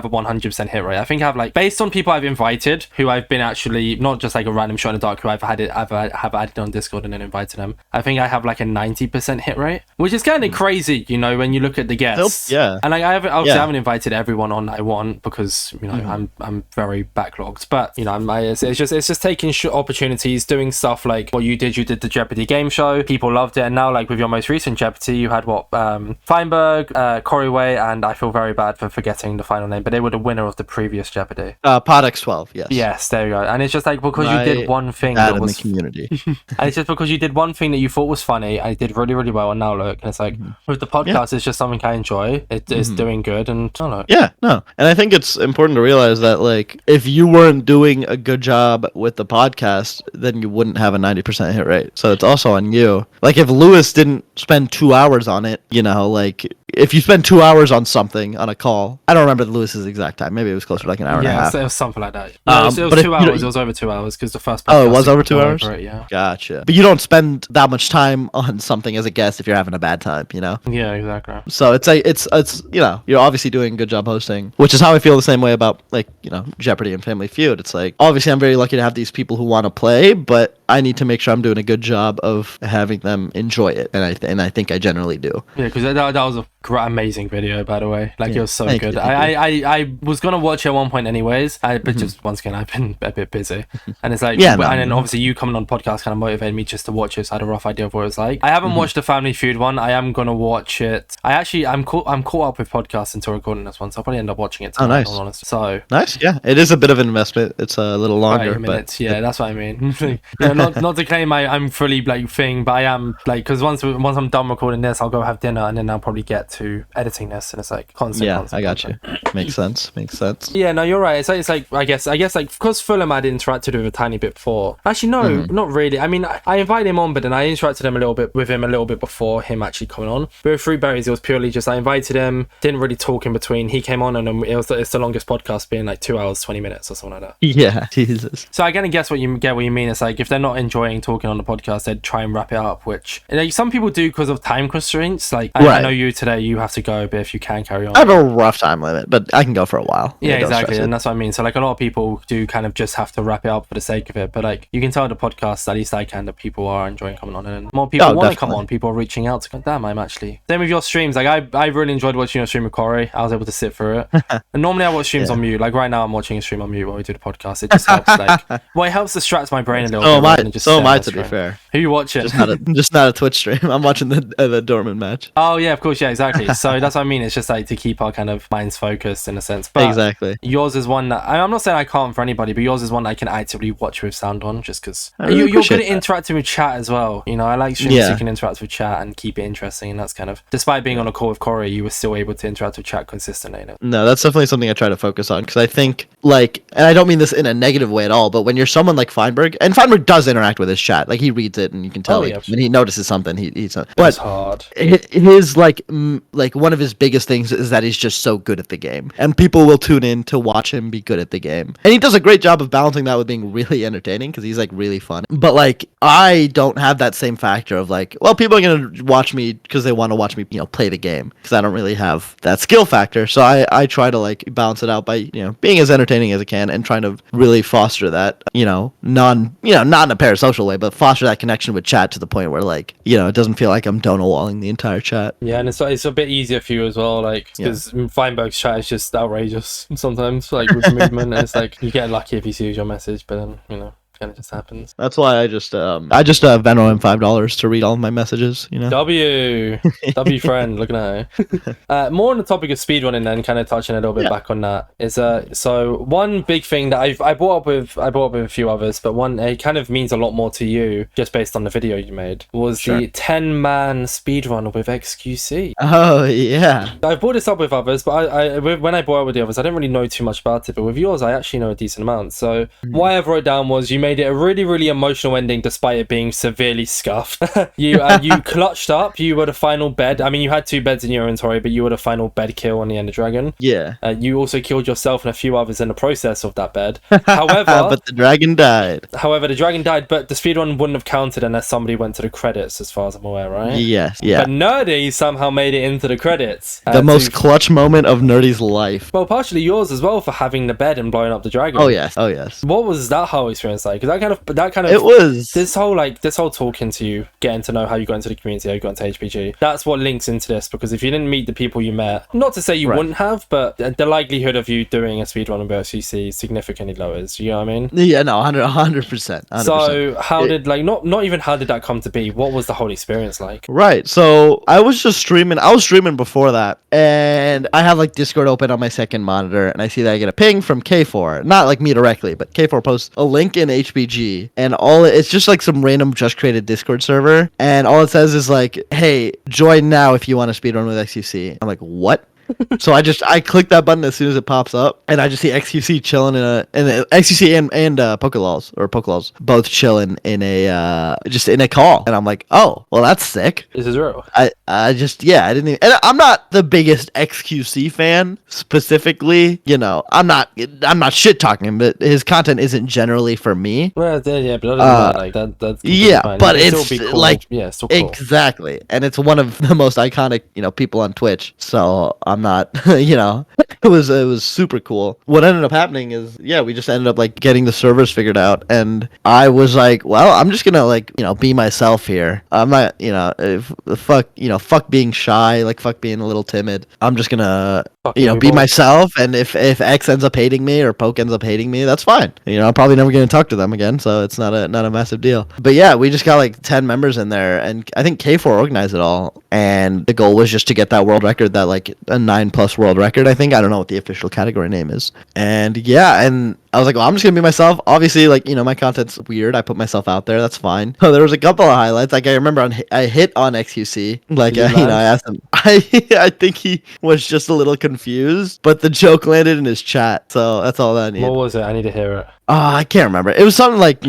a 100% hit rate. I think I have, like, based on people I've invited who I've been actually not just like a random shot in the dark who I've added on Discord and then invited them, I think I have like a 90% hit rate, which is kind of crazy, when you look at the guests. Yeah. And like I haven't invited everyone on I want because I'm very backlogged, but it's just taking opportunities, doing stuff like what you did. You did the Jeopardy game show, people loved it, and now like with your most recent Jeopardy, you had Feinberg, Coryway, and I feel very bad for forgetting the final name, but they were the winner of the previous Jeopardy. Podx 12, yes. Yes, there you go. And it's just like because you did one thing that was in the community. And it's just because you did one thing that you thought was funny, and it did really, really well, and now look, and it's like with the podcast, it's just something I enjoy. It is doing good, and I don't know. Yeah, no. And I think it's important to realize that like if you weren't doing a good job with the podcast, then you wouldn't have a 90% hit rate. So it's also on you. Like if Lewis didn't spend 2 hours on it, like if you spend 2 hours on something on a call, I don't remember Lewis's exact time. Maybe it was closer to like an hour and a half. Yeah, it was something like that. No, it was 2 hours. It was over 2 hours because the first podcast. Oh, it was over 2 hours? Yeah. Gotcha. But you don't spend that much time on something as a guest if you're having a bad time, Yeah, exactly. So it's like it's you're obviously doing a good job hosting, which is how I feel the same way about like Jeopardy and Family Feud. It's like obviously I'm very lucky to have these people who want to play, but I need to make sure I'm doing a good job of having them enjoy it, and I think I generally do. Yeah, because that was a amazing video, by the way. Like, it was so good. I was gonna watch it at one point anyways, but just once again I've been a bit busy, and it's like and then obviously you coming on podcast kind of motivated me just to watch it, so I had a rough idea of what it was like. I haven't watched the Family Feud one. I am gonna watch it. I'm caught up with podcasts until recording this one, so I'll probably end up watching it tonight. Oh, nice. So nice. Yeah, it is a bit of an investment. It's a little longer, but yeah, that's what I mean. Not to claim I'm fully like thing, but I am like, because once I'm done recording this, I'll go have dinner, and then I'll probably get to editing this, and it's like constant. Yeah, I got you. Makes sense. Yeah, no, you're right. It's like I guess like because Fulham I'd interacted with a tiny bit before. Actually, no, not really. I mean, I invited him on, but then I interacted with him a little bit before him actually coming on. But with Fruit Berries, it was purely just I invited him, didn't really talk in between. He came on, and then it's the longest podcast being like 2 hours 20 minutes or something like that. Yeah, Jesus. So I kind of guess what you mean. It's like if they're not enjoying talking on the podcast, they'd try and wrap it up, which some people do because of time constraints. Like I know you today, you have to go, but if you can carry on. I have a rough time limit, but I can go for a while. Yeah, don't exactly, stress it. and that's what I mean. So like a lot of people do kind of just have to wrap it up for the sake of it, but like you can tell the podcast, at least I can, that people are enjoying coming on, and more people want to come on. People are reaching out to go, damn, I'm actually. Same with your streams. Like I really enjoyed watching your stream with Corey. I was able to sit through it. And normally I watch streams on mute. Like right now I'm watching a stream on mute while we do the podcast. It just helps. Like, well, it helps distract my brain a little bit. So am I, to be fair. Who you watching? Just not a Twitch stream. I'm watching the Dortmund match. Oh yeah, of course, yeah, exactly. So that's what I mean. It's just like to keep our kind of minds focused in a sense. But exactly. Yours is one that I'm not saying I can't for anybody, but yours is one that I can actively watch with sound on, just because you're good at interacting with chat as well. You know, I like streamers who can interact with chat and keep it interesting, and that's kind of, despite being on a call with Corey, you were still able to interact with chat consistently. No, that's definitely something I try to focus on, because I think, like, and I don't mean this in a negative way at all, but when you're someone like Feinberg, and Feinberg does interact with his chat, like he reads it and you can tell when he notices something, he's but hard. His like one of his biggest things is that he's just so good at the game, and people will tune in to watch him be good at the game, and he does a great job of balancing that with being really entertaining, because he's like really fun. But like I don't have that same factor of like, well, people are gonna watch me because they want to watch me, you know, play the game, because I don't really have that skill factor. So I try to like balance it out by, you know, being as entertaining as I can and trying to really foster that, not in a parasocial way, but foster that connection with chat to the point where, like, you know, it doesn't feel like I'm Donal-walling the entire chat. Yeah, and it's a bit easier for you as well, like, because Feinberg's chat is just outrageous sometimes, like with movement, and it's like you get lucky if he sees your message, but then, you know, kind of just happens. That's why I just Venmo him $5 to read all of my messages, you know. W friend, looking at her. More on the topic of speedrunning, then, kind of touching a little bit back on that, is so one big thing that I brought up with a few others, but one, it kind of means a lot more to you just based on the video you made, was the 10-man speedrun with XQC. Oh yeah, I brought this up with others, but I when I brought it with the others, I didn't really know too much about it, but with yours I actually know a decent amount. So what I wrote down was you made it a really, really emotional ending despite it being severely scuffed. You clutched up. You were the final bed. I mean, you had 2 beds in your inventory, but you were the final bed kill on the Ender Dragon. Yeah. You also killed yourself and a few others in the process of that bed. However, but the dragon died. However, the dragon died, but the speedrun wouldn't have counted unless somebody went to the credits, as far as I'm aware, right? Yes. Yeah. But Nerdy somehow made it into the credits. The most clutch moment of Nerdy's life. Well, partially yours as well for having the bed and blowing up the dragon. Oh yes. Oh yes. What was that whole experience like? Because that kind of it was this whole talking to you, getting to know how you got into the community, how you got into HPG. That's what links into this, because if you didn't meet the people you met, not to say you wouldn't have, but the likelihood of you doing a speedrun with XQC significantly lowers. You know what I mean? Yeah, no, 100%. So how did, like, not even how did that come to be? What was the whole experience like? Right. So I was just streaming. I was streaming before that, and I have like Discord open on my second monitor, and I see that I get a ping from K4, not like me directly, but K4 posts a link in HPG, and it's just like some random just created Discord server, and all it says is like, hey, join now if you want to speedrun with XQC. I'm like, what? So I click that button as soon as it pops up, and I just see XQC chilling and XQC and Pokelols both chilling in a call, and I'm like, oh, well, that's sick. This is real. I didn't even, and I'm not the biggest XQC fan specifically, you know. I'm not shit talking him, but his content isn't generally for me. Well, yeah, but that's yeah, but it's cool. like, yeah, it's still cool. Exactly, and it's one of the most iconic, you know, people on Twitch. So I'm not, you know, it was super cool. What ended up happening is, we just ended up like getting the servers figured out, and I was like, well, I'm just gonna, like, you know, be myself here. I'm not, you know, fuck being shy, like fuck being a little timid. I'm just gonna, be myself, and if X ends up hating me or Poke ends up hating me, that's fine. You know, I'm probably never gonna talk to them again, so it's not a massive deal. But yeah, we just got like 10 members in there, and I think K4 organized it all, and the goal was just to get that world record, that like a 9+ world record, I think. I don't know what the official category name is. And and I was like, well, I'm just gonna be myself. Obviously, like, you know, my content's weird. I put myself out there. That's fine. So there was a couple of highlights. Like, I remember I hit on XQC. Like, you know, I asked him. I think he was just a little confused, but the joke landed in his chat. So that's all that I need. What was it? I need to hear it. I can't remember. It was something like,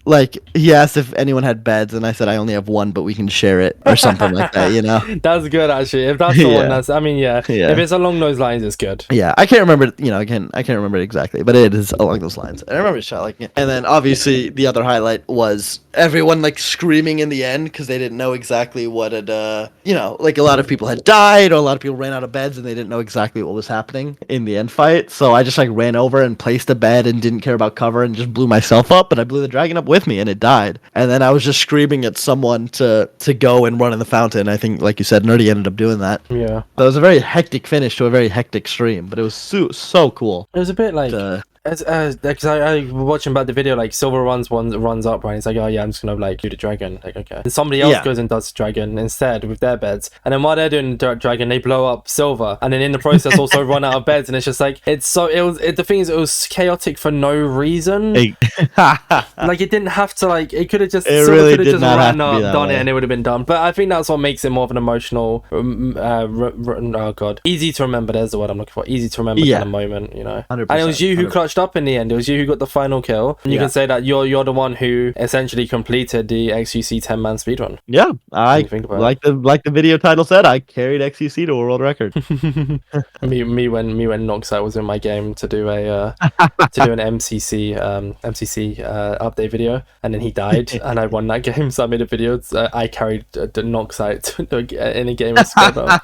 like he asked if anyone had beds, and I said I only have one, but we can share it, or something like that. That's good, actually. If that's the one, Yeah. I mean, yeah. Yeah. If it's along those lines, it's good. Yeah, I can't remember. Again, I can't remember it exactly, but it is along those lines. And I remember shot like it. And then obviously the other highlight was everyone like screaming in the end because they didn't know exactly what had, like a lot of people had died, or a lot of people ran out of beds and they didn't know exactly what was happening in the end fight. So I just like ran over and placed a bed and didn't care about cover and just blew myself up, but I blew the dragon up with me and it died. And then I was just screaming at someone to go and run in the fountain. I think, like you said, Nerdy ended up doing that. Yeah. So it was a very hectic finish to a very hectic stream, but it was so cool. It was a bit like because I watching back the video, like Silver runs up, right? It's like, oh yeah, I'm just gonna like do the dragon, like okay. And somebody else goes and does the dragon instead with their beds, and then while they're doing the dragon, they blow up Silver, and then in the process also run out of beds, and it's just like the thing is, it was chaotic for no reason. Like it didn't have to, like it could have just it Silver really could have did just not have ran to up, be that done way. it, and it would have been done. But I think that's what makes it more of an emotional, easy to remember. There's the word I'm looking for. Easy to remember kind of moment, 100%, and it was you who 100%. clutched up in the end. It was you who got the final kill. And you can say that you're the one who essentially completed the XQC 10-man speedrun. Yeah, I think about like the video title said, I carried XQC to a world record. me when Noxite was in my game to do an MCC update video, and then he died, and I won that game. So I made a video. I carried the Noxite in a game of Skybound.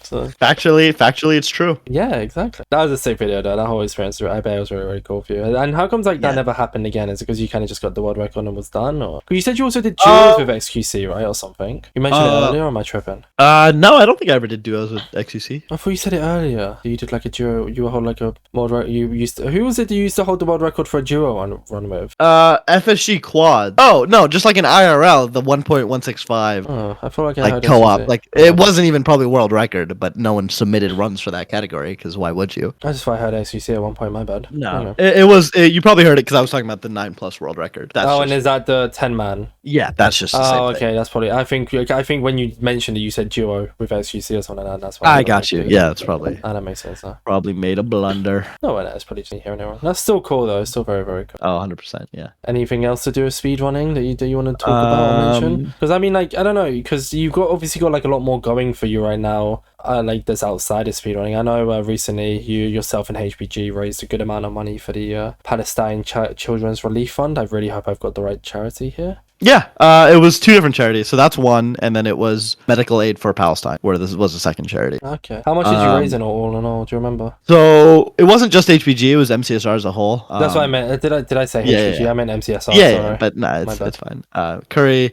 So Factually, it's true. yeah, exactly. That was a sick video though. That whole experience, I bet it was very, very cool for you. And how comes that never happened again? Is it because you kind of just got the world record and was done, or 'cause you said you also did duos with XQC, right, or something? You mentioned it earlier, or am I tripping? No, I don't think I ever did duos with XQC. I thought you said it earlier. You did like a duo. You hold like a world record. You used to, who was it that you used to hold the world record for a duo run with? FSG quad. Oh no, just like an IRL, the 1.165. Oh, I feel like I Like heard co-op, XQC. like it wasn't even probably world record, but no one submitted runs for that category because why would you? I just thought I heard XQC at one point. My bad. No, it was. You probably heard it because I was talking about the 9+ world record. That's And is that the 10-man? Yeah, that's just the same Oh, okay, thing. that's probably. I think when you mentioned it, you said duo with XQC or something like that. That's why I got you. Yeah, that's probably that makes sense. Now. probably made a blunder. No, it's probably just hearing everyone. That's still cool though. It's still very, very cool. Oh, 100%. Yeah. Anything else to do with speedrunning that you want to talk about or mention? Because I mean, like, I don't know, because you've obviously got like a lot more going for you right now. Like that's outside of speedrunning. I know recently you yourself and HBG raised a good amount of money for the Palestine Children's Relief Fund. I really hope I've got the right charity here. Yeah, it was 2 different charities. So that's one, and then it was Medical Aid for Palestine, where this was the second charity. Okay. How much did you raise in all in all? Do you remember? So it wasn't just HBG; it was MCSR as a whole. That's what I meant. Did I say HBG? Yeah. I meant MCSR. Yeah, sorry. but no, My bad. it's fine. Curry.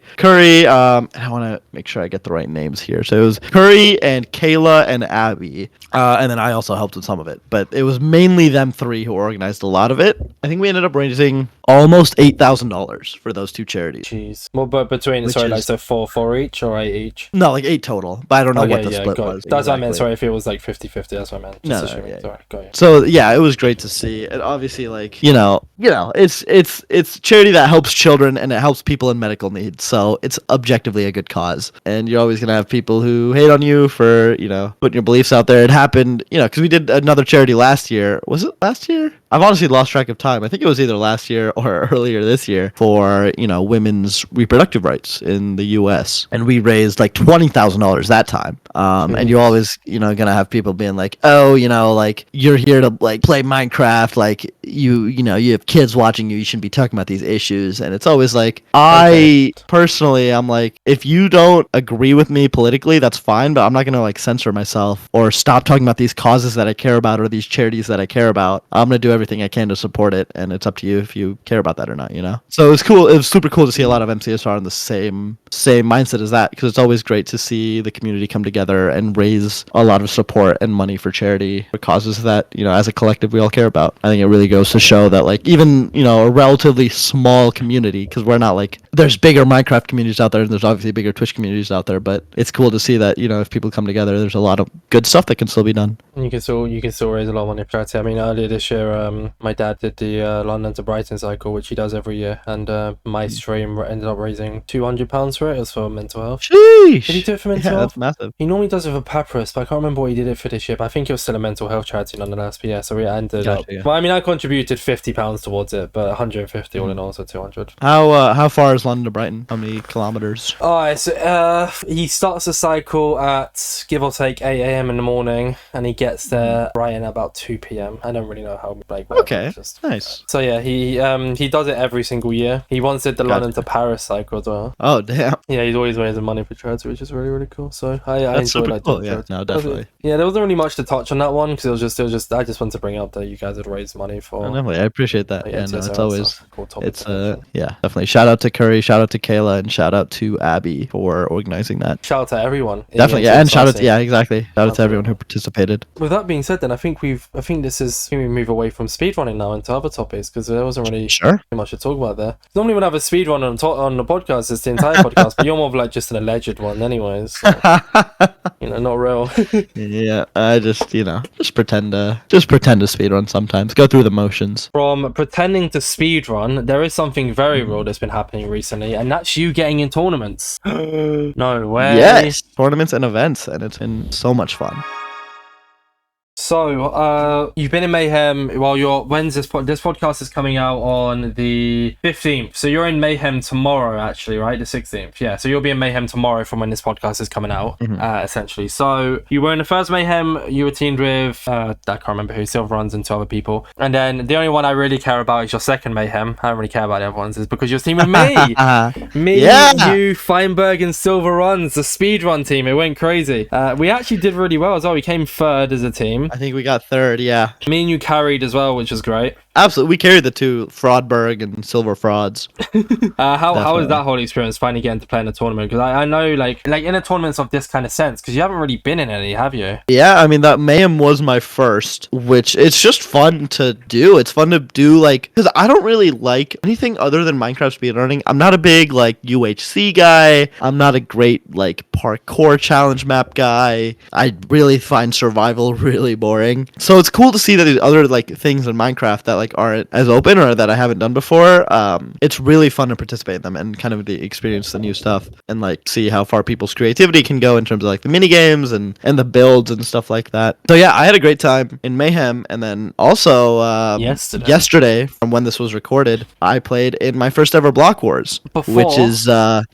I want to make sure I get the right names here. So it was Curry and Kayla and Abby, and then I also helped with some of it. But it was mainly them 3 who organized a lot of it. I think we ended up raising almost $8,000 for those 2 charities. Jeez. Well, but between Which like is- so 4 each or 8 each. No, like 8 total, but I don't know Okay, what the split got was. it. That's what I meant. exactly. Sorry, if it was like 50-50, that's what I meant. No, Just assuming. yeah. Sorry, got you. So yeah, it was great to see, and obviously, like it's charity that helps children and it helps people in medical need. So it's objectively a good cause, and you're always gonna have people who hate on you for putting your beliefs out there. It happened, because we did another charity last year. Was it last year? I've honestly lost track of time. I think it was either last year or earlier this year for women's reproductive rights in the U.S. and we raised like $20,000 that time. And you're always gonna have people being like, oh, like you're here to like play Minecraft, like you have kids watching you. You shouldn't be talking about these issues. And it's always like, I personally, I'm like, if you don't agree with me politically, that's fine, but I'm not gonna like censor myself or stop talking about these causes that I care about or these charities that I care about. I'm gonna do everything I can to support it, and it's up to you if you care about that or not. So it was cool. It was super cool to see a lot of MCSR in the same mindset as that, because it's always great to see the community come together and raise a lot of support and money for charity for causes that as a collective we all care about. I think it really goes to show that like even a relatively small community, because we're not like, there's bigger Minecraft communities out there and there's obviously bigger Twitch communities out there, but it's cool to see that if people come together, there's a lot of good stuff that can still be done. And you can still raise a lot of money for charity. I mean, earlier this year, my dad did the London to Brighton cycle, which he does every year, and my stream ended up raising £200 for it. It was for mental health. Sheesh. Did he do it for mental Yeah, health? that's massive. He normally does it for Papyrus, but I can't remember what he did it for this year. But I think it was still a mental health charity nonetheless. But yeah, so we ended up. Yeah. Well, I mean, I contributed £50 towards it, but 150 all in all, so 200. How far is London to Brighton? How many kilometers? Oh, so he starts the cycle at give or take 8 a.m. in the morning, and he gets there Brighton at about 2 p.m. I don't really know how. Like, Okay, nice. So yeah, he does it every single year. He once did the London to Paris cycle as well. Oh damn. Yeah, he's always raising money for charity, which is really, really cool. So I enjoyed that. Cool. Yeah, no, definitely. Yeah, there wasn't really much to touch on that one because it was just I just wanted to bring up that you guys had raised money for. Definitely, I appreciate that. Yeah, no, it's always cool topic. it's yeah, definitely. Shout out to Curry, shout out to Kayla, and shout out to Abby for organizing that. Shout out to everyone. Definitely, yeah, and shout out, exactly. Shout out to everyone who participated. With that being said, then I think we move away from speedrunning now into other topics because there wasn't really too much to talk about there. Normally, when I have a speedrun on the podcast, it's the entire podcast, but you're more of like just an alleged one, anyways. So, not real. Yeah, I just pretend to speedrun sometimes. Go through the motions. From pretending to speedrun, there is something very real that's been happening recently, and that's you getting in tournaments. No way. Yes, tournaments and events, and it's been so much fun. So, you've been in Mayhem. Well, when's this podcast is coming out on the 15th. So you're in Mayhem tomorrow, actually, right? The 16th. Yeah. So you'll be in Mayhem tomorrow from when this podcast is coming out, essentially. So you were in the first Mayhem. You were teamed with I can't remember who, Silver Runs and 2 other people. And then the only one I really care about is your second Mayhem. I don't really care about the other ones, is because you're teamed with me. You, Feinberg, and Silver Runs, the speedrun team. It went crazy. We actually did really well as well. We came third as a team. I think we got third, yeah. Me and you carried as well, which was great. Absolutely. We carried the 2, Fraudberg and Silver Frauds. How was that whole experience finally getting to play in a tournament? Because I know, like in a tournament of this kind of sense, because you haven't really been in any, have you? Yeah, I mean, that Mayhem was my first, which it's just fun to do. It's fun to do, like, because I don't really like anything other than Minecraft speedrunning. I'm not a big, like, UHC guy. I'm not a great, like, parkour challenge map guy. I really find survival really boring. So it's cool to see that these other, like, things in Minecraft that, like, aren't as open or that I haven't done before. It's really fun to participate in them and kind of experience the new stuff and, like, see how far people's creativity can go in terms of, like, the mini games and the builds and stuff like that. So yeah, I had a great time in Mayhem, and then also yesterday, from when this was recorded, I played in my first ever Block Wars, which is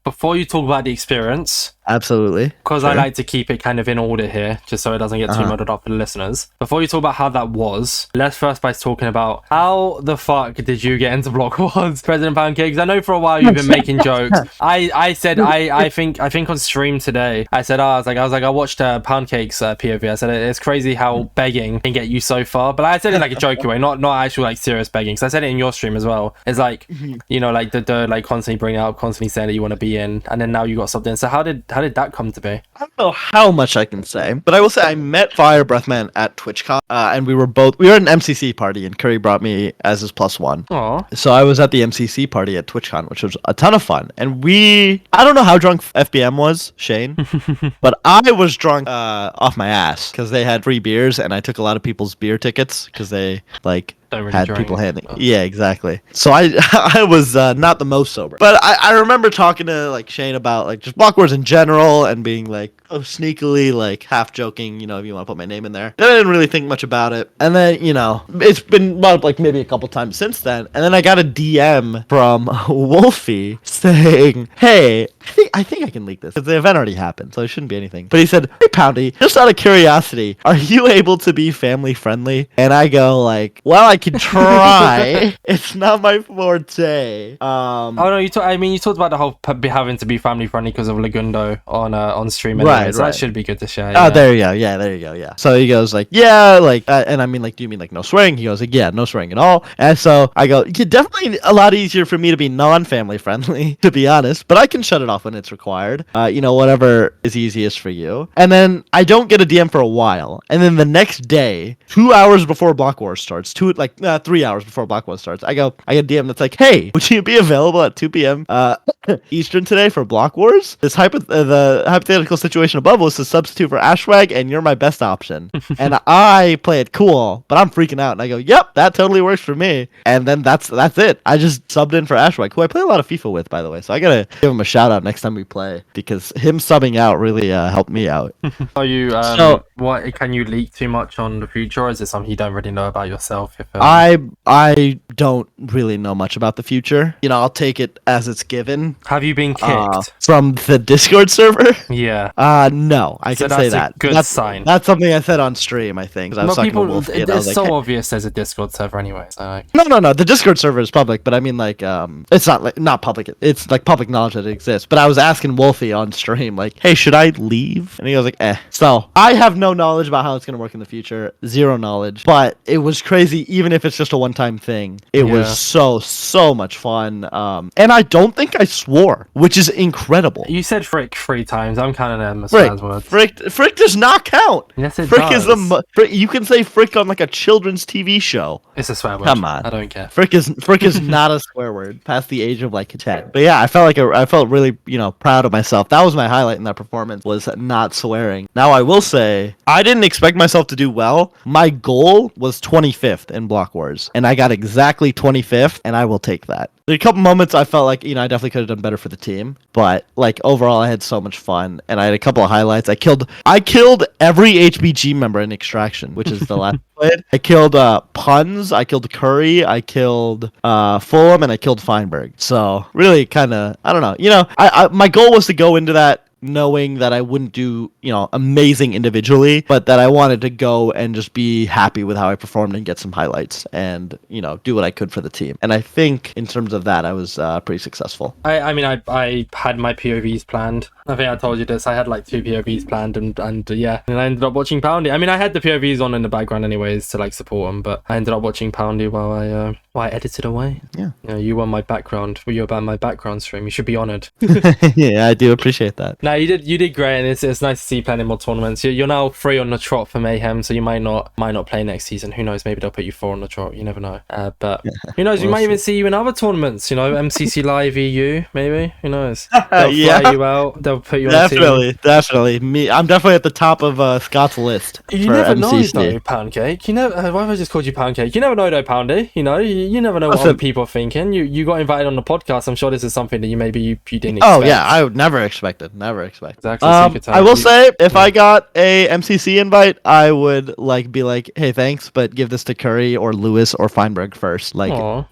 before you talk about the experience. Absolutely. Because I like to keep it kind of in order here, just so it doesn't get too muddled up for the listeners. Before you talk about how that was, let's first by talking about how the fuck did you get into Block Wars, President Poundcake? Because I know for a while you've been making jokes. I said I think on stream today, I said I watched Poundcake's POV. I said it's crazy how begging can get you so far, but I said it in like a jokey way, not actual like serious begging. Because I said it in your stream as well. It's like like the like constantly bringing it up, constantly saying that you want to be in, and then now you got something. So how did that come to be? I don't know how much I can say, but I will say I met Fire Breathman at TwitchCon, and we were at an MCC party, and Curry brought me as his +1. Aww. So I was at the MCC party at TwitchCon, which was a ton of fun, and I don't know how drunk FBM was, Shane, but I was drunk off my ass because they had free beers, and I took a lot of people's beer tickets because they Really had people handing. Yeah, exactly. So I was not the most sober, but I remember talking to like Shane about like just Block Wars in general and being like sneakily like half joking, if you want to put my name in there. Then I didn't really think much about it, and then it's been brought up like maybe a couple times since then, and then I got a DM from Wolfie saying, "Hey, I think I can leak this because the event already happened, so it shouldn't be anything." But he said, "Hey Poundy, just out of curiosity, are you able to be family friendly?" And I go like, "Well, I can try. It's not my forte." Oh no, you talked about the whole having to be family friendly because of Lagundo on stream. Anyway, right, so that should be good to share. Oh, there you go. Yeah, there you go. Yeah. So he goes like, "Yeah, like," and I mean like, "Do you mean like no swearing?" He goes like, "Yeah, no swearing at all." And so I go, "Yeah, definitely a lot easier for me to be non-family friendly, to be honest, but I can shut it off when it's required. Whatever is easiest for you." And then I don't get a DM for a while, and then the next day, 2 hours before Block Wars starts, like 3 hours before Block Wars starts. I get a DM that's like, hey, would you be available at 2 p.m. Eastern today for Block Wars? The hypothetical situation above was to substitute for Ashwag, and you're my best option. And I play it cool, but I'm freaking out, and I go, yep, that totally works for me. And then that's it. I just subbed in for Ashwag, who I play a lot of FIFA with, by the way. So I gotta give him a shout out next time we play, because him subbing out really helped me out. Are you what can you leak too much on the future, or is it something you don't really know about yourself? I don't really know much about the future. You know, I'll take it as it's given. Have you been kicked from the Discord server? Yeah. No, I can say that. That's a good sign. That's something I said on stream, I think. I was talking to Wolfie, it's so obvious there's a Discord server anyway. So like... No. The Discord server is public, but I mean, like, it's not public. It's like public knowledge that it exists. But I was asking Wolfie on stream, like, hey, should I leave? And he was like, eh. So I have no knowledge about how it's gonna work in the future. Zero knowledge. But it was crazy, even if it's just a one-time thing. It was so much fun. And I don't think I swore, which is incredible. You said frick 3 times. I'm kind of nervous frick, as words. Frick does not count. Yes, it frick does. Is you can say frick on like a children's TV show. It's a swear word. Come on, I don't care. Frick is not a swear word past the age of like 10. But yeah, I felt really proud of myself. That was my highlight in that performance, was not swearing. Now I will say I didn't expect myself to do well. My goal was 25th in Block Wars, and I got exactly 25th, and I will take that. There are a couple moments I felt like, I definitely could have done better for the team, but like overall I had so much fun, and I had a couple of highlights. I killed every HBG member in Extraction, which is the last I played. I killed Puns, I killed Curry, I killed Fulham, and I killed Feinberg. So really kind of, I don't know. My goal was to go into that knowing that I wouldn't do, amazing individually, but that I wanted to go and just be happy with how I performed and get some highlights and, do what I could for the team. And I think in terms of that, I was pretty successful. I mean, I had my POVs planned. I think I told you this. I had like 2 POVs planned and I ended up watching Poundy. I mean, I had the POVs on in the background anyways to like support them, but I ended up watching Poundy while I edited away. Yeah. You were my background. You were about my background stream. You should be honored. Yeah, I do appreciate that. No, you did great, and it's nice to see you playing in more tournaments. You're now 3 on the trot for Mayhem, so you might not play next season. Who knows? Maybe they'll put you 4 on the trot. You never know. But who knows? We might even see you in other tournaments. MCC Live EU. Maybe. Who knows? They'll fly you out. They'll put you on the team. Definitely. I'm definitely at the top of Scott's list. You never know, though, Poundcake. Why have I just called you Poundcake? You never know, though, Poundy. You never know what other people are thinking. You got invited on the podcast. I'm sure this is something that you didn't expect. Oh yeah, I would never expect it. Never expect. Exactly. I will say, if I got a MCC invite, I would be like, hey, thanks, but give this to Curry or Lewis or Feinberg first.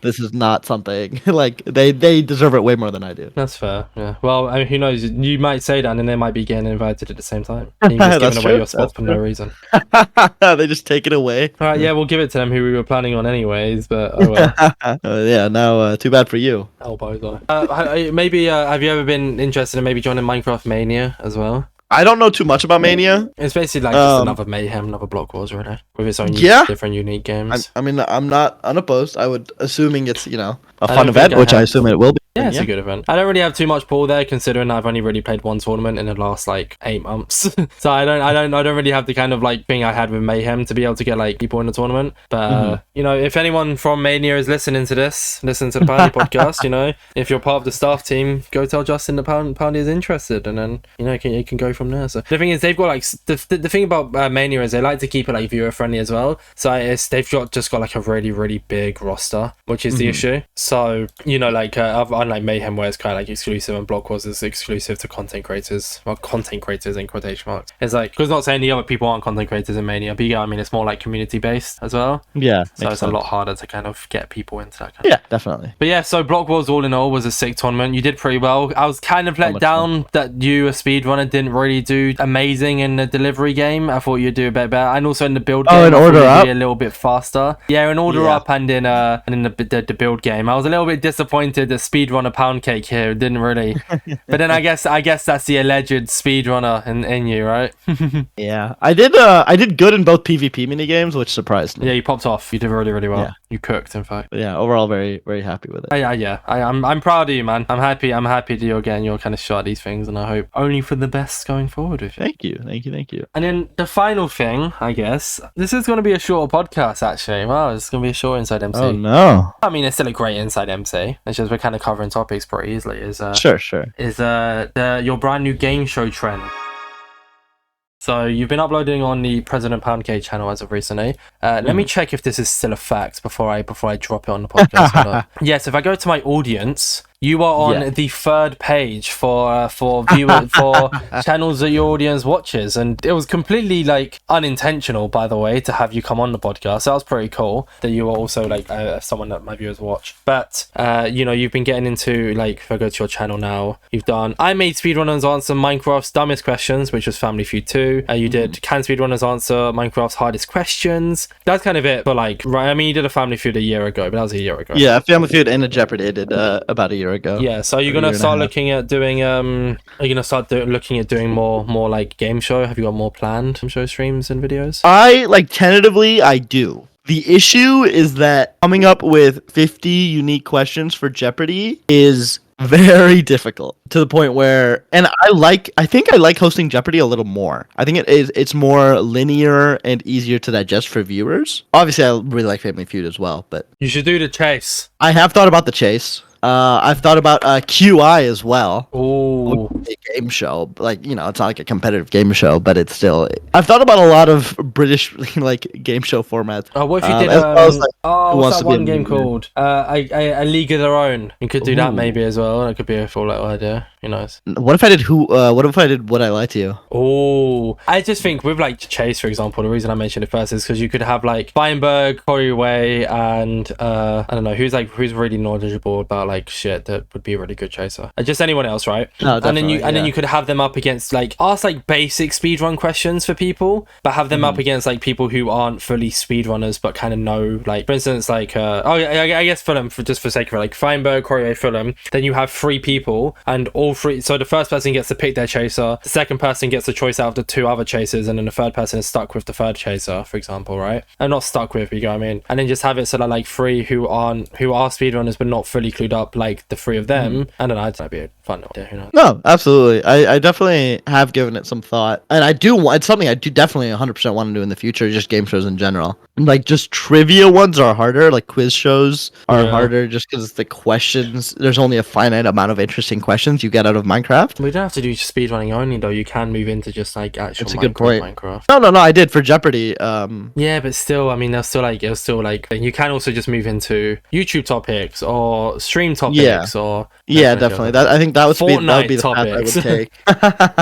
This is not something like they deserve it way more than I do. That's fair. Yeah. Well, I mean, who knows? You might say that, and they might be getting invited at the same time. You're just giving away your spot for no reason. They just take it away. All right. Yeah, we'll give it to them who we were planning on anyways. But oh well. Yeah. Now, too bad for you. Elbows on. Maybe have you ever been interested in maybe joining Minecraft Mania as well? I don't know too much about Mania. It's basically like just another Mayhem, another Block Wars, really, with its own different unique games. I mean, I'm not unopposed. I would, assuming it's a fun event, which I assume it will be. Yeah, it's a good event. I don't really have too much pull there, considering I've only really played 1 tournament in the last 8 months. So I don't really have the kind of thing I had with Mayhem to be able to get people in the tournament. But if anyone from Mania is listening to this, listen to the Poundy podcast. If you're part of the staff team, go tell Justin that Poundy is interested, and then you can go from there. So the thing is, they've got the thing about Mania is they like to keep it viewer friendly as well. So they've just got a really really big roster, which is the issue. So unlike Mayhem, where it's kind of exclusive, and Block Wars is exclusive to content creators. Well, content creators in quotation marks. It's because not saying the other people aren't content creators in Mania, but I mean it's more community based as well. Yeah, so it's a lot harder to kind of get people into that. Yeah, definitely. But yeah, so Block Wars all in all was a sick tournament. You did pretty well. I was kind of let down that you, a speedrunner, didn't really do amazing in the delivery game. I thought you'd do a bit better, and also in the build game. In order up, be a little bit faster. Yeah, in order up, and in the build game, I was a little bit disappointed that speedrunner Poundcake here didn't really. But then I guess that's the alleged speedrunner in you, right? Yeah, I did good in both PvP minigames, which surprised me. Yeah, you popped off. You did really really well. You cooked, in fact. But yeah, overall, very, very happy with it. I'm proud of you, man. I'm happy that you're getting your kind of shot at these things, and I hope only for the best going forward with you. Thank you. And then the final thing, I guess, this is going to be a shorter podcast, actually. Wow, it's going to be a short Inside MC. Oh, no. I mean, it's still a great Inside MC. It's just we're kind of covering topics pretty easily. Sure. Is your brand new game show trend. So you've been uploading on the President Poundcake channel as of recently. Let me check if this is still a fact before I drop it on the podcast. Yes, if I go to my audience, you are on the third page for viewers for channels that your audience watches, and it was completely like unintentional, by the way, to have you come on the podcast. So that was pretty cool that you were also like someone that my viewers watch. But you've been getting into, like, if I go to your channel now, you've done I made speedrunners answer Minecraft's dumbest questions, which was Family Feud 2. You did Can speedrunners answer Minecraft's hardest questions? That's kind of it. But like, right, I mean, you did a Family Feud a year ago, but that was a year ago. Yeah, Family Feud and a Jeopardy I did about a year ago. Yeah, so you're gonna start looking at doing looking at doing more like game show? Have you got more planned show streams and videos? Tentatively I do. The issue is that coming up with 50 unique questions for Jeopardy is very difficult, to the point where, and I think I like hosting Jeopardy a little more. I think it's more linear and easier to digest for viewers. Obviously I really like Family Feud as well, but you should do the chase. I have thought about the chase. I've thought about QI as well. Oh, a game show, like, it's not like a competitive game show, but it's still. I've thought about a lot of British like game show formats. Oh, what if you did? What's that one game called? A League of Their Own. You could do that maybe as well. That could be a full little idea. What if I did What if I did Would I Lie to You? Oh, I just think with like Chase, for example, the reason I mentioned it first is because you could have like Feinberg, Corey Way, and I don't know who's really knowledgeable about like shit that would be a really good chaser. Just anyone else, right? No, and then you could have them up against ask basic speedrun questions for people, but have them up against people who aren't fully speedrunners but kind of know, for instance, I guess Fulham, for sake of it, Feinberg, Corey Way, Fulham. Then you have 3 people, and all 3. So the first person gets to pick their chaser. The second person gets a choice out of the 2 other chasers, and then the third person is stuck with the third chaser, for example, right? And not stuck with, you know what I mean? And then just have it so that 3 who are speedrunners but not fully clued up, the 3 of them. And then that'd be a fun idea, No, absolutely. I definitely have given it some thought, and it's something I do definitely 100% want to do in the future. Just game shows in general. Just trivia ones are harder. Quiz shows are harder, just because the questions. There's only a finite amount of interesting questions you get out of Minecraft. We don't have to do speedrunning only, though. You can move into just actual. That's a good point. Minecraft. No, I did for Jeopardy. Yeah, but still, I mean, they're still you can also just move into YouTube topics or stream topics or definitely. I think that would be the path I would take.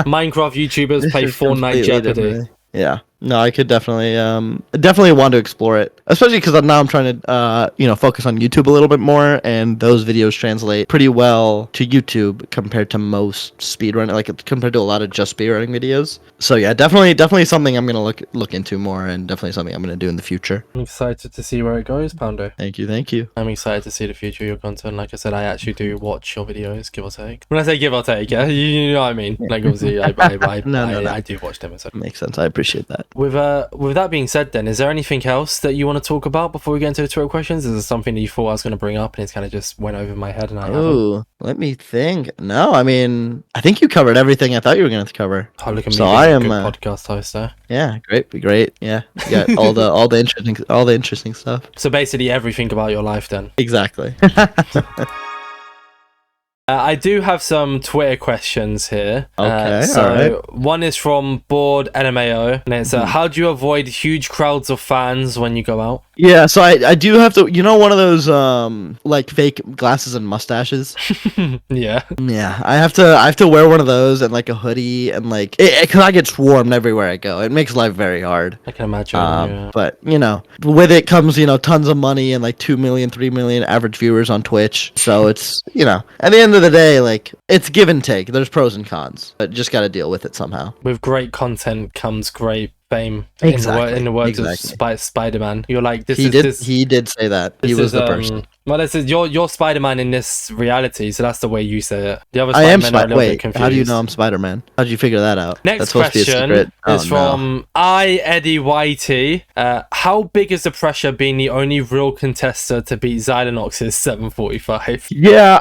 Minecraft YouTubers play Fortnite Jeopardy. Definitely. Yeah. No, I could definitely want to explore it, especially because now I'm trying to focus on YouTube a little bit more, and those videos translate pretty well to YouTube compared to most speedrunning, compared to a lot of just speedrunning videos. So yeah, definitely something I'm gonna look into more, and definitely something I'm gonna do in the future. I'm excited to see where it goes, Poundo. Thank you. I'm excited to see the future of your content. Like I said, I actually do watch your videos, give or take. When I say give or take, yeah, you know what I mean. Obviously, I do watch them. So. Makes sense. I appreciate that. With that being said, then, is there anything else that you want to talk about before we get into the Twitter questions? Is there something that you thought I was going to bring up and it's kind of just went over my head and I haven't? Let me think. No, I mean, I think you covered everything I thought you were going to cover. Oh, look at me, I am a good podcast host there. Yeah, great. Yeah, you got all the interesting stuff. So basically, everything about your life, then. Exactly. I do have some Twitter questions here. Okay, so all right. One is from Board NMAO, and it's how do you avoid huge crowds of fans when you go out? Yeah, so I do have to, one of those fake glasses and mustaches. Yeah. Yeah, I have to wear one of those and a hoodie and because I get swarmed everywhere I go. It makes life very hard. I can imagine. But with it comes tons of money and 2 million, 3 million average viewers on Twitch. So it's at the end of the day, it's give and take. There's pros and cons, but just got to deal with it somehow. With great content comes great fame. Exactly. In the words of Spider-Man. You're like, he did say that. He was the person. Well, this is you're Spider-Man in this reality, so that's the way you say it. The other Spider-Man are a little bit confused. How do you know I'm Spider-Man? How did you figure that out? Next question is from Eddie YT. How big is the pressure being the only real contester to beat Xylinox's 745? Yeah,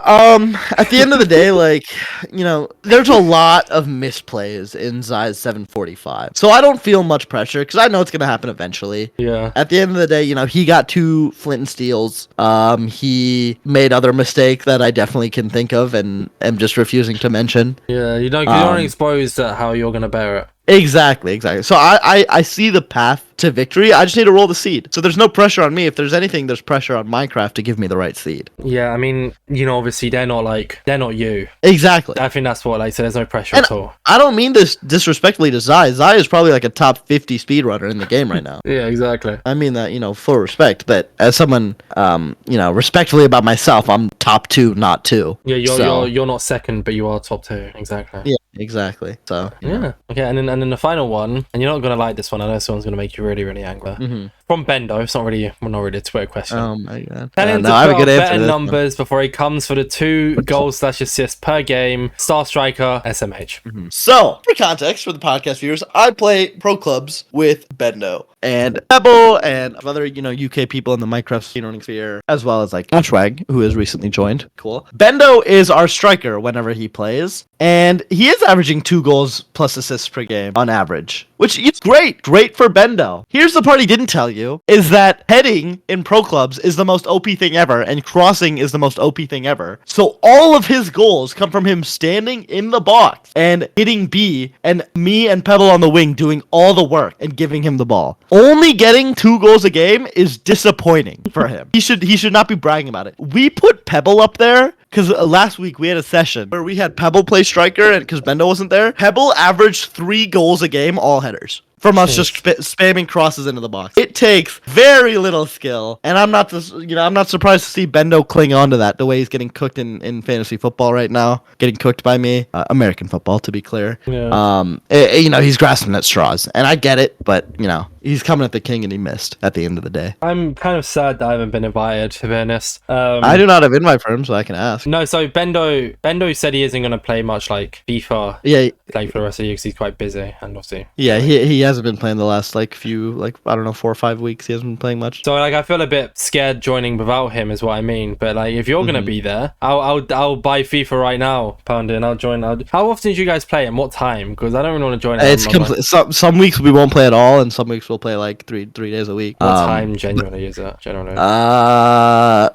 at the end of the day, like, you know, there's a lot of misplays in Zy's 745. So I don't feel much pressure because I know it's gonna happen eventually. Yeah. At the end of the day, you know, he got 2 Flint and Steels. He made other mistakes that I definitely can think of and am just refusing to mention. Yeah, you don't expose how you're gonna bear it. Exactly. So I see the path to victory. I just need to roll the seed. So there's no pressure on me. If there's anything, there's pressure on Minecraft to give me the right seed. Yeah, I mean, you know, obviously they're not you. Exactly. I think that's what so there's no pressure at all. I don't mean this disrespectfully to Zai. Zai is probably like a top 50 speedrunner in the game right now. Yeah, exactly. I mean that, you know, full respect, but as someone, you know, respectfully about myself, I'm top 2, not 2. Yeah, you're not second, but you are top 2. Exactly. Yeah, exactly. So yeah. Okay, and then the final one, and you're not gonna like this one. I know this one's gonna make you really, really angry. Mm-hmm. From Bendo, it's not really a Twitter question. Oh my god. Tell him to I have a put good up answer better numbers before he comes for the 2 goals/assists per game. Star Striker, SMH. Mm-hmm. So, for context for the podcast viewers, I play pro clubs with Bendo and Pebble and other, you know, UK people in the Minecraft speedrunning sphere, as well as like Ashwag, who has recently joined. Cool. Bendo is our striker whenever he plays, and he is averaging 2 goals plus assists per game on average, which is great for Bendo. Here's the part he didn't tell you, is that heading in pro clubs is the most OP thing ever, and crossing is the most OP thing ever. So all of his goals come from him standing in the box and hitting B, and me and Pebble on the wing doing all the work and giving him the ball. Only getting 2 goals a game is disappointing for him. He should not be bragging about it. We put Pebble up there because last week we had a session where we had Pebble play striker, and because Bendo wasn't there, Pebble averaged 3 goals a game, all headers. From us just spamming crosses into the box. It takes very little skill, and I'm not surprised to see Bendo cling on to that the way he's getting cooked in fantasy football right now, getting cooked by me, American football to be clear. Yeah. You know, he's grasping at straws, and I get it, but you know, he's coming at the king and he missed at the end of the day. I'm kind of sad that I haven't been invited, to be honest. I do not have invite for him, so I can ask. No, so Bendo said he isn't going to play much like FIFA. Yeah. Like for the rest of the year because he's quite busy, and obviously. Yeah, he hasn't been playing the last few I don't know 4 or 5 weeks. He hasn't been playing much. So I feel a bit scared joining without him is what I mean. But if you're gonna be there, I'll buy FIFA right now, Pounder, and I'll join. How often do you guys play and what time? Because I don't really want to join. It's some weeks we won't play at all, and some weeks we'll play like three days a week. What time generally is it? Generally,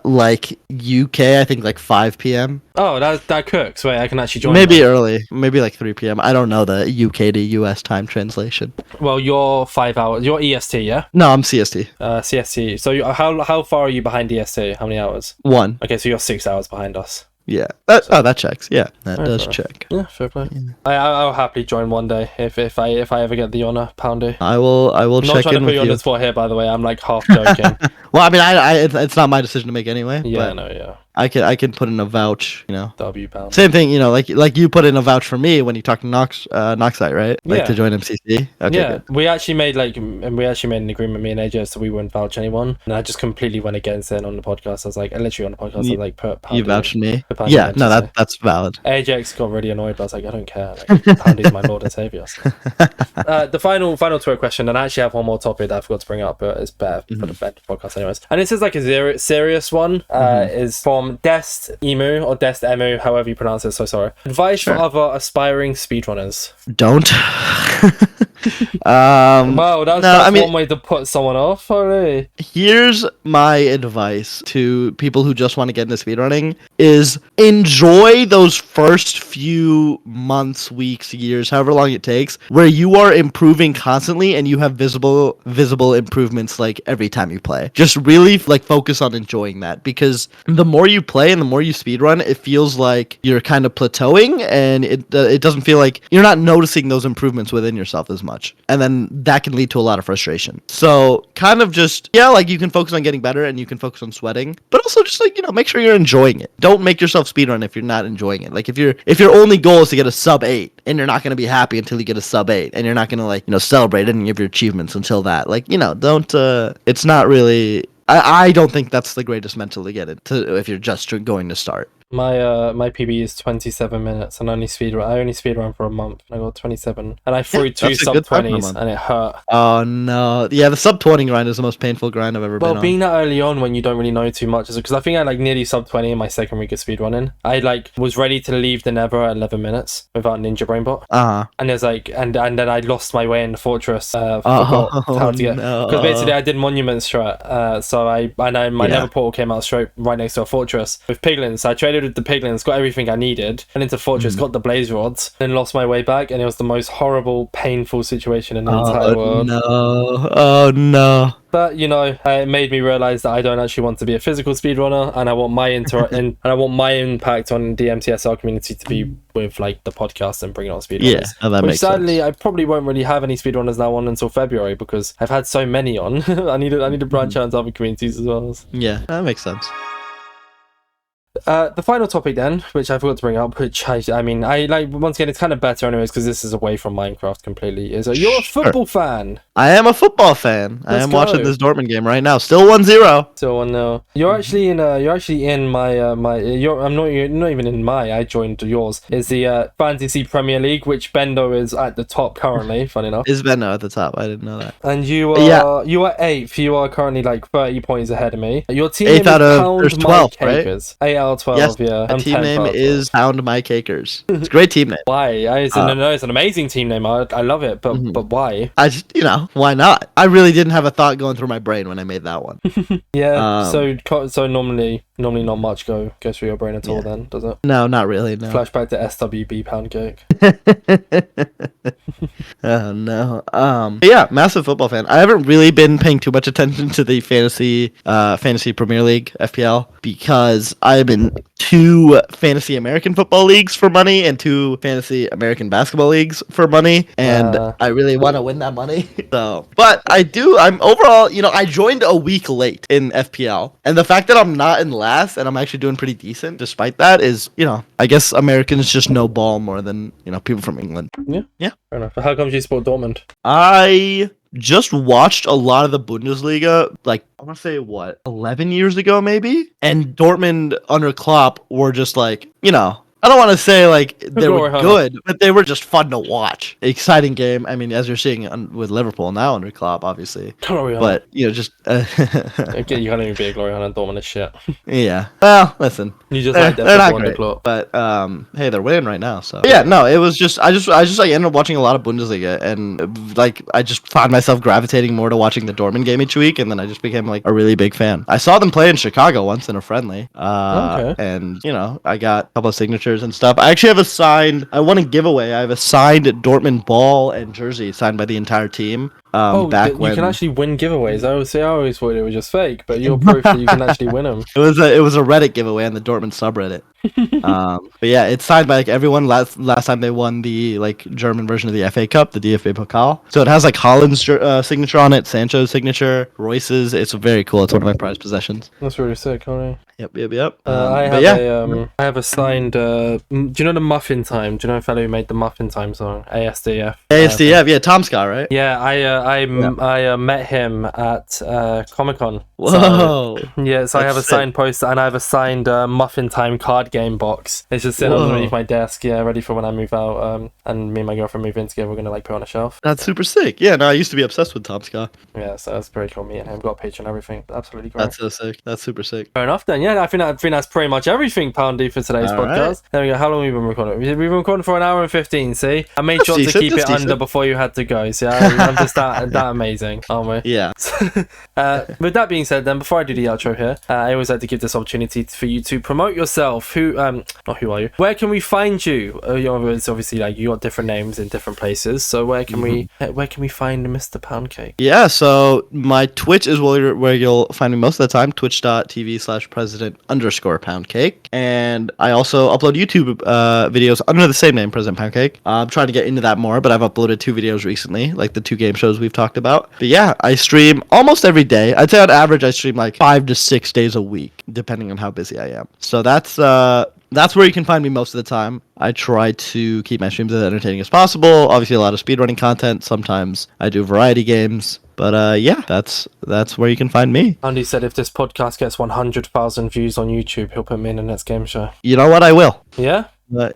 like UK, I think like 5 p.m. Oh, that cooks. Wait, I can actually join. Maybe early, maybe like 3 p.m. I don't know the UK to US time translation. Well, you're 5 hours. You're EST, yeah? No, I'm CST. CST. So how far are you behind EST? How many hours? 1. Okay, so you're 6 hours behind us. Yeah. That checks. Yeah, that does check. Yeah, fair play. Yeah. I'll happily join one day if I ever get the honor, Poundy. I will check in with you. Not trying to put you on the spot here, by the way. I'm like half joking. Well, I mean, it's not my decision to make anyway. Yeah, no, yeah. I can put in a vouch, you know. W pound. Same thing, you know, like you put in a vouch for me when you talked to Noxite, right? Like to join MCC. Okay, yeah, good. we actually made an agreement, me and AJ, so we wouldn't vouch anyone. And I just completely went against it on the podcast. I was like, literally on the podcast, I was like, put Poundy. You vouched me. Yeah, no, that's valid. AJX got really annoyed, but I was like, I don't care. Like, Poundy's my lord and savior. So. The final Twitter question, and I actually have one more topic that I forgot to bring up, but it's better for the podcast anyways. And this is like a serious one. Is from Dest Emu or Dest Emu, however you pronounce it. So sorry. Advice for other aspiring speedrunners. Don't. Wow, that's one way to put someone off. Really. Here's my advice to people who just want to get into speedrunning: is enjoy those first few months, weeks, years, however long it takes, where you are improving constantly and you have visible improvements like every time you play. Just really focus on enjoying that, because the more you you play and the more you speedrun, it feels like you're kind of plateauing, and it doesn't feel like you're not noticing those improvements within yourself as much, and then that can lead to a lot of frustration. So kind of just, yeah, like you can focus on getting better and you can focus on sweating, but also just like, make sure you're enjoying it. Don't make yourself speedrun if you're not enjoying it. Like if your only goal is to get a sub 8, and you're not going to be happy until you get a sub 8, and you're not going to like, celebrate any of your achievements until that. Like, don't, it's not really, I don't think that's the greatest mental to get into if you're just going to start. My PB is 27 minutes, and I only speedrun for a month, and I got 27, and I threw 2 sub 20s, and it hurt. Oh no, yeah, the sub 20 grind is the most painful grind I've ever been on. Well, being that early on when you don't really know too much, because I think I like nearly sub 20 in my second week of speedrunning. I like was ready to leave the Nether at 11 minutes without Ninja Brainbot. And there's like, and then I lost my way in the fortress. Forgot how to get, because basically I did monument strat. So my Nether portal came out straight right next to a fortress with piglins. So I traded with the piglins, got everything I needed, went into fortress, got the blaze rods, then lost my way back, and it was the most horrible, painful situation in the entire world. Oh no. But it made me realize that I don't actually want to be a physical speedrunner, and I want my and I want my impact on the MTSR community to be with like the podcast and bringing on speedrunners. Yeah, that makes sadly sense. I probably won't really have any speedrunners now on until February, because I've had so many on. I need to branch out into other communities as well. Yeah, that makes sense. The final topic then, which I forgot to bring up, which I mean, I like, once again, it's kind of better anyways, because this is away from Minecraft completely, is you're a football fan. I am a football fan. I am watching this Dortmund game right now. Still 1-0. Still 1-0. You're actually in you're not even in my, I joined yours. Is the Fantasy Premier League, which Bendo is at the top currently, fun enough. Is Bendo at the top? I didn't know that. And you are you are 8th. You are currently like 30 points ahead of me. Your team 8th out of Pound 12, right? 8 out of 12, yes, yeah. My team name is Pound My Cakers. It's a great team name. Why? It's an amazing team name. I love it, but why? I just, why not? I really didn't have a thought going through my brain when I made that one. Yeah. So normally not much goes through your brain at all. Then does it? No, not really. No. Flashback to SWB Poundcake. Oh no. Yeah, massive football fan. I haven't really been paying too much attention to the fantasy Premier League FPL, because I'm in 2 fantasy American football leagues for money and 2 fantasy American basketball leagues for money, and I really want to win that money. So, but I'm overall, I joined a week late in FPL, and the fact that I'm not in last and I'm actually doing pretty decent despite that is, I guess Americans just know ball more than, people from England. Yeah. Fair enough. How come you support Dortmund? I just watched a lot of the Bundesliga, like, I want to say, 11 years ago, maybe? And Dortmund under Klopp were just like, I don't want to say like they were good, but they were just fun to watch. Exciting game. I mean, as you're seeing with Liverpool now under Klopp, obviously. But just you can't even be a glory hunter. Dortmund is shit. Yeah. Well, listen. You just like they're not great, but hey, they're winning right now. So yeah, no, it was just I just like ended up watching a lot of Bundesliga, and like I just found myself gravitating more to watching the Dortmund game each week, and then I just became like a really big fan. I saw them play in Chicago once in a friendly, and I got a couple of signatures and stuff. I actually have I won a giveaway. I have a signed Dortmund ball and jersey signed by the entire team. Back when you can actually win giveaways. I always thought it was just fake, but you're proof that you can actually win them. It was a Reddit giveaway on the Dortmund subreddit. But yeah, it's signed by like everyone. Last time they won the like German version of the FA Cup, the DFB Pokal. So it has like Haaland's signature on it, Sancho's signature, Royce's. It's very cool. It's one of my prized possessions. That's really sick, honey. Yep. I have a signed. Do you know the Muffin Time? Do you know a fellow who made the Muffin Time song? ASDF. Yeah, Tom Scott, right? Yeah, I met him at Comic-Con. Whoa. So I have a signed poster, and I have a signed Muffin Time card game box. It's just sitting underneath my desk, ready for when I move out. And me and my girlfriend move in together. We're gonna like put it on a shelf. That's super sick. Yeah, no, I used to be obsessed with Tom Scott. Yeah, so that's very cool. Me and him got a picture and everything. Absolutely great. That's so sick. That's super sick. Fair enough then. Yeah, I think that's pretty much everything, Poundy, for today's podcast. Right. There we go. How long have we been recording? We've been recording for 1 hour and 15. See, I made sure to keep it under before you had to go. See, I'm just that amazing, aren't we? Yeah. With that being said, said, then before I do the outro here, I always like to give this opportunity for you to promote yourself. Not who are you? Where can we find you? It's obviously like you got different names in different places. So where can we find Mr. Poundcake? Yeah, so my Twitch is where you'll find me most of the time, twitch.tv/president_poundcake. And I also upload YouTube videos under the same name, President Poundcake. I'm trying to get into that more, but I've uploaded 2 videos recently, like the 2 game shows we've talked about. But yeah, I stream almost every day. I'd say on average I stream like 5 to 6 days a week, depending on how busy I am. So that's where you can find me most of the time. I try to keep my streams as entertaining as possible. Obviously, a lot of speedrunning content. Sometimes I do variety games. But yeah, that's where you can find me. Andy said if this podcast gets 100,000 views on YouTube, he'll put me in the next game show. You know what? I will. Yeah?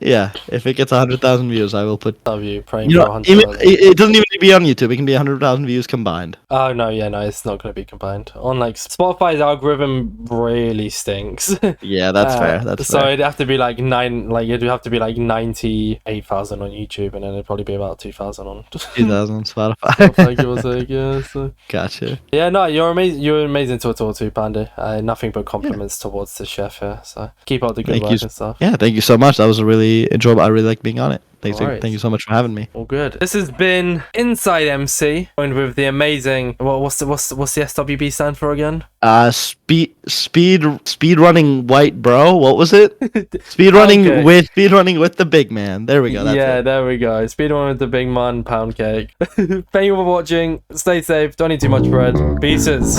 Yeah, if it gets 100,000 views, I will put. Love you, praying for 100,000. It doesn't even need to be on YouTube. It can be 100,000 views combined. Oh no, it's not going to be combined. On like Spotify's algorithm really stinks. Yeah, that's fair. That's so fair. it'd have to be like it'd have to be like 98,000 on YouTube, and then it'd probably be about 2,000 on 2,000 on Spotify. Spotify, give or take, yeah. So. Gotcha. Yeah, no, you're amazing. You're amazing to talk to, Panda. Nothing but compliments towards the chef here. So keep up the good work and stuff. Yeah, thank you so much. That was a really enjoyable. I really like being on it. Thank you so much for having me. All good. This has been InsideMC, joined with the amazing. What's the SWB stand for again? Speedrunning white bro. What was it? Speedrunning with the big man. There we go. That's there we go. Speedrunning with the big man, Poundcake. Thank you for watching. Stay safe. Don't eat too much bread. Pieces.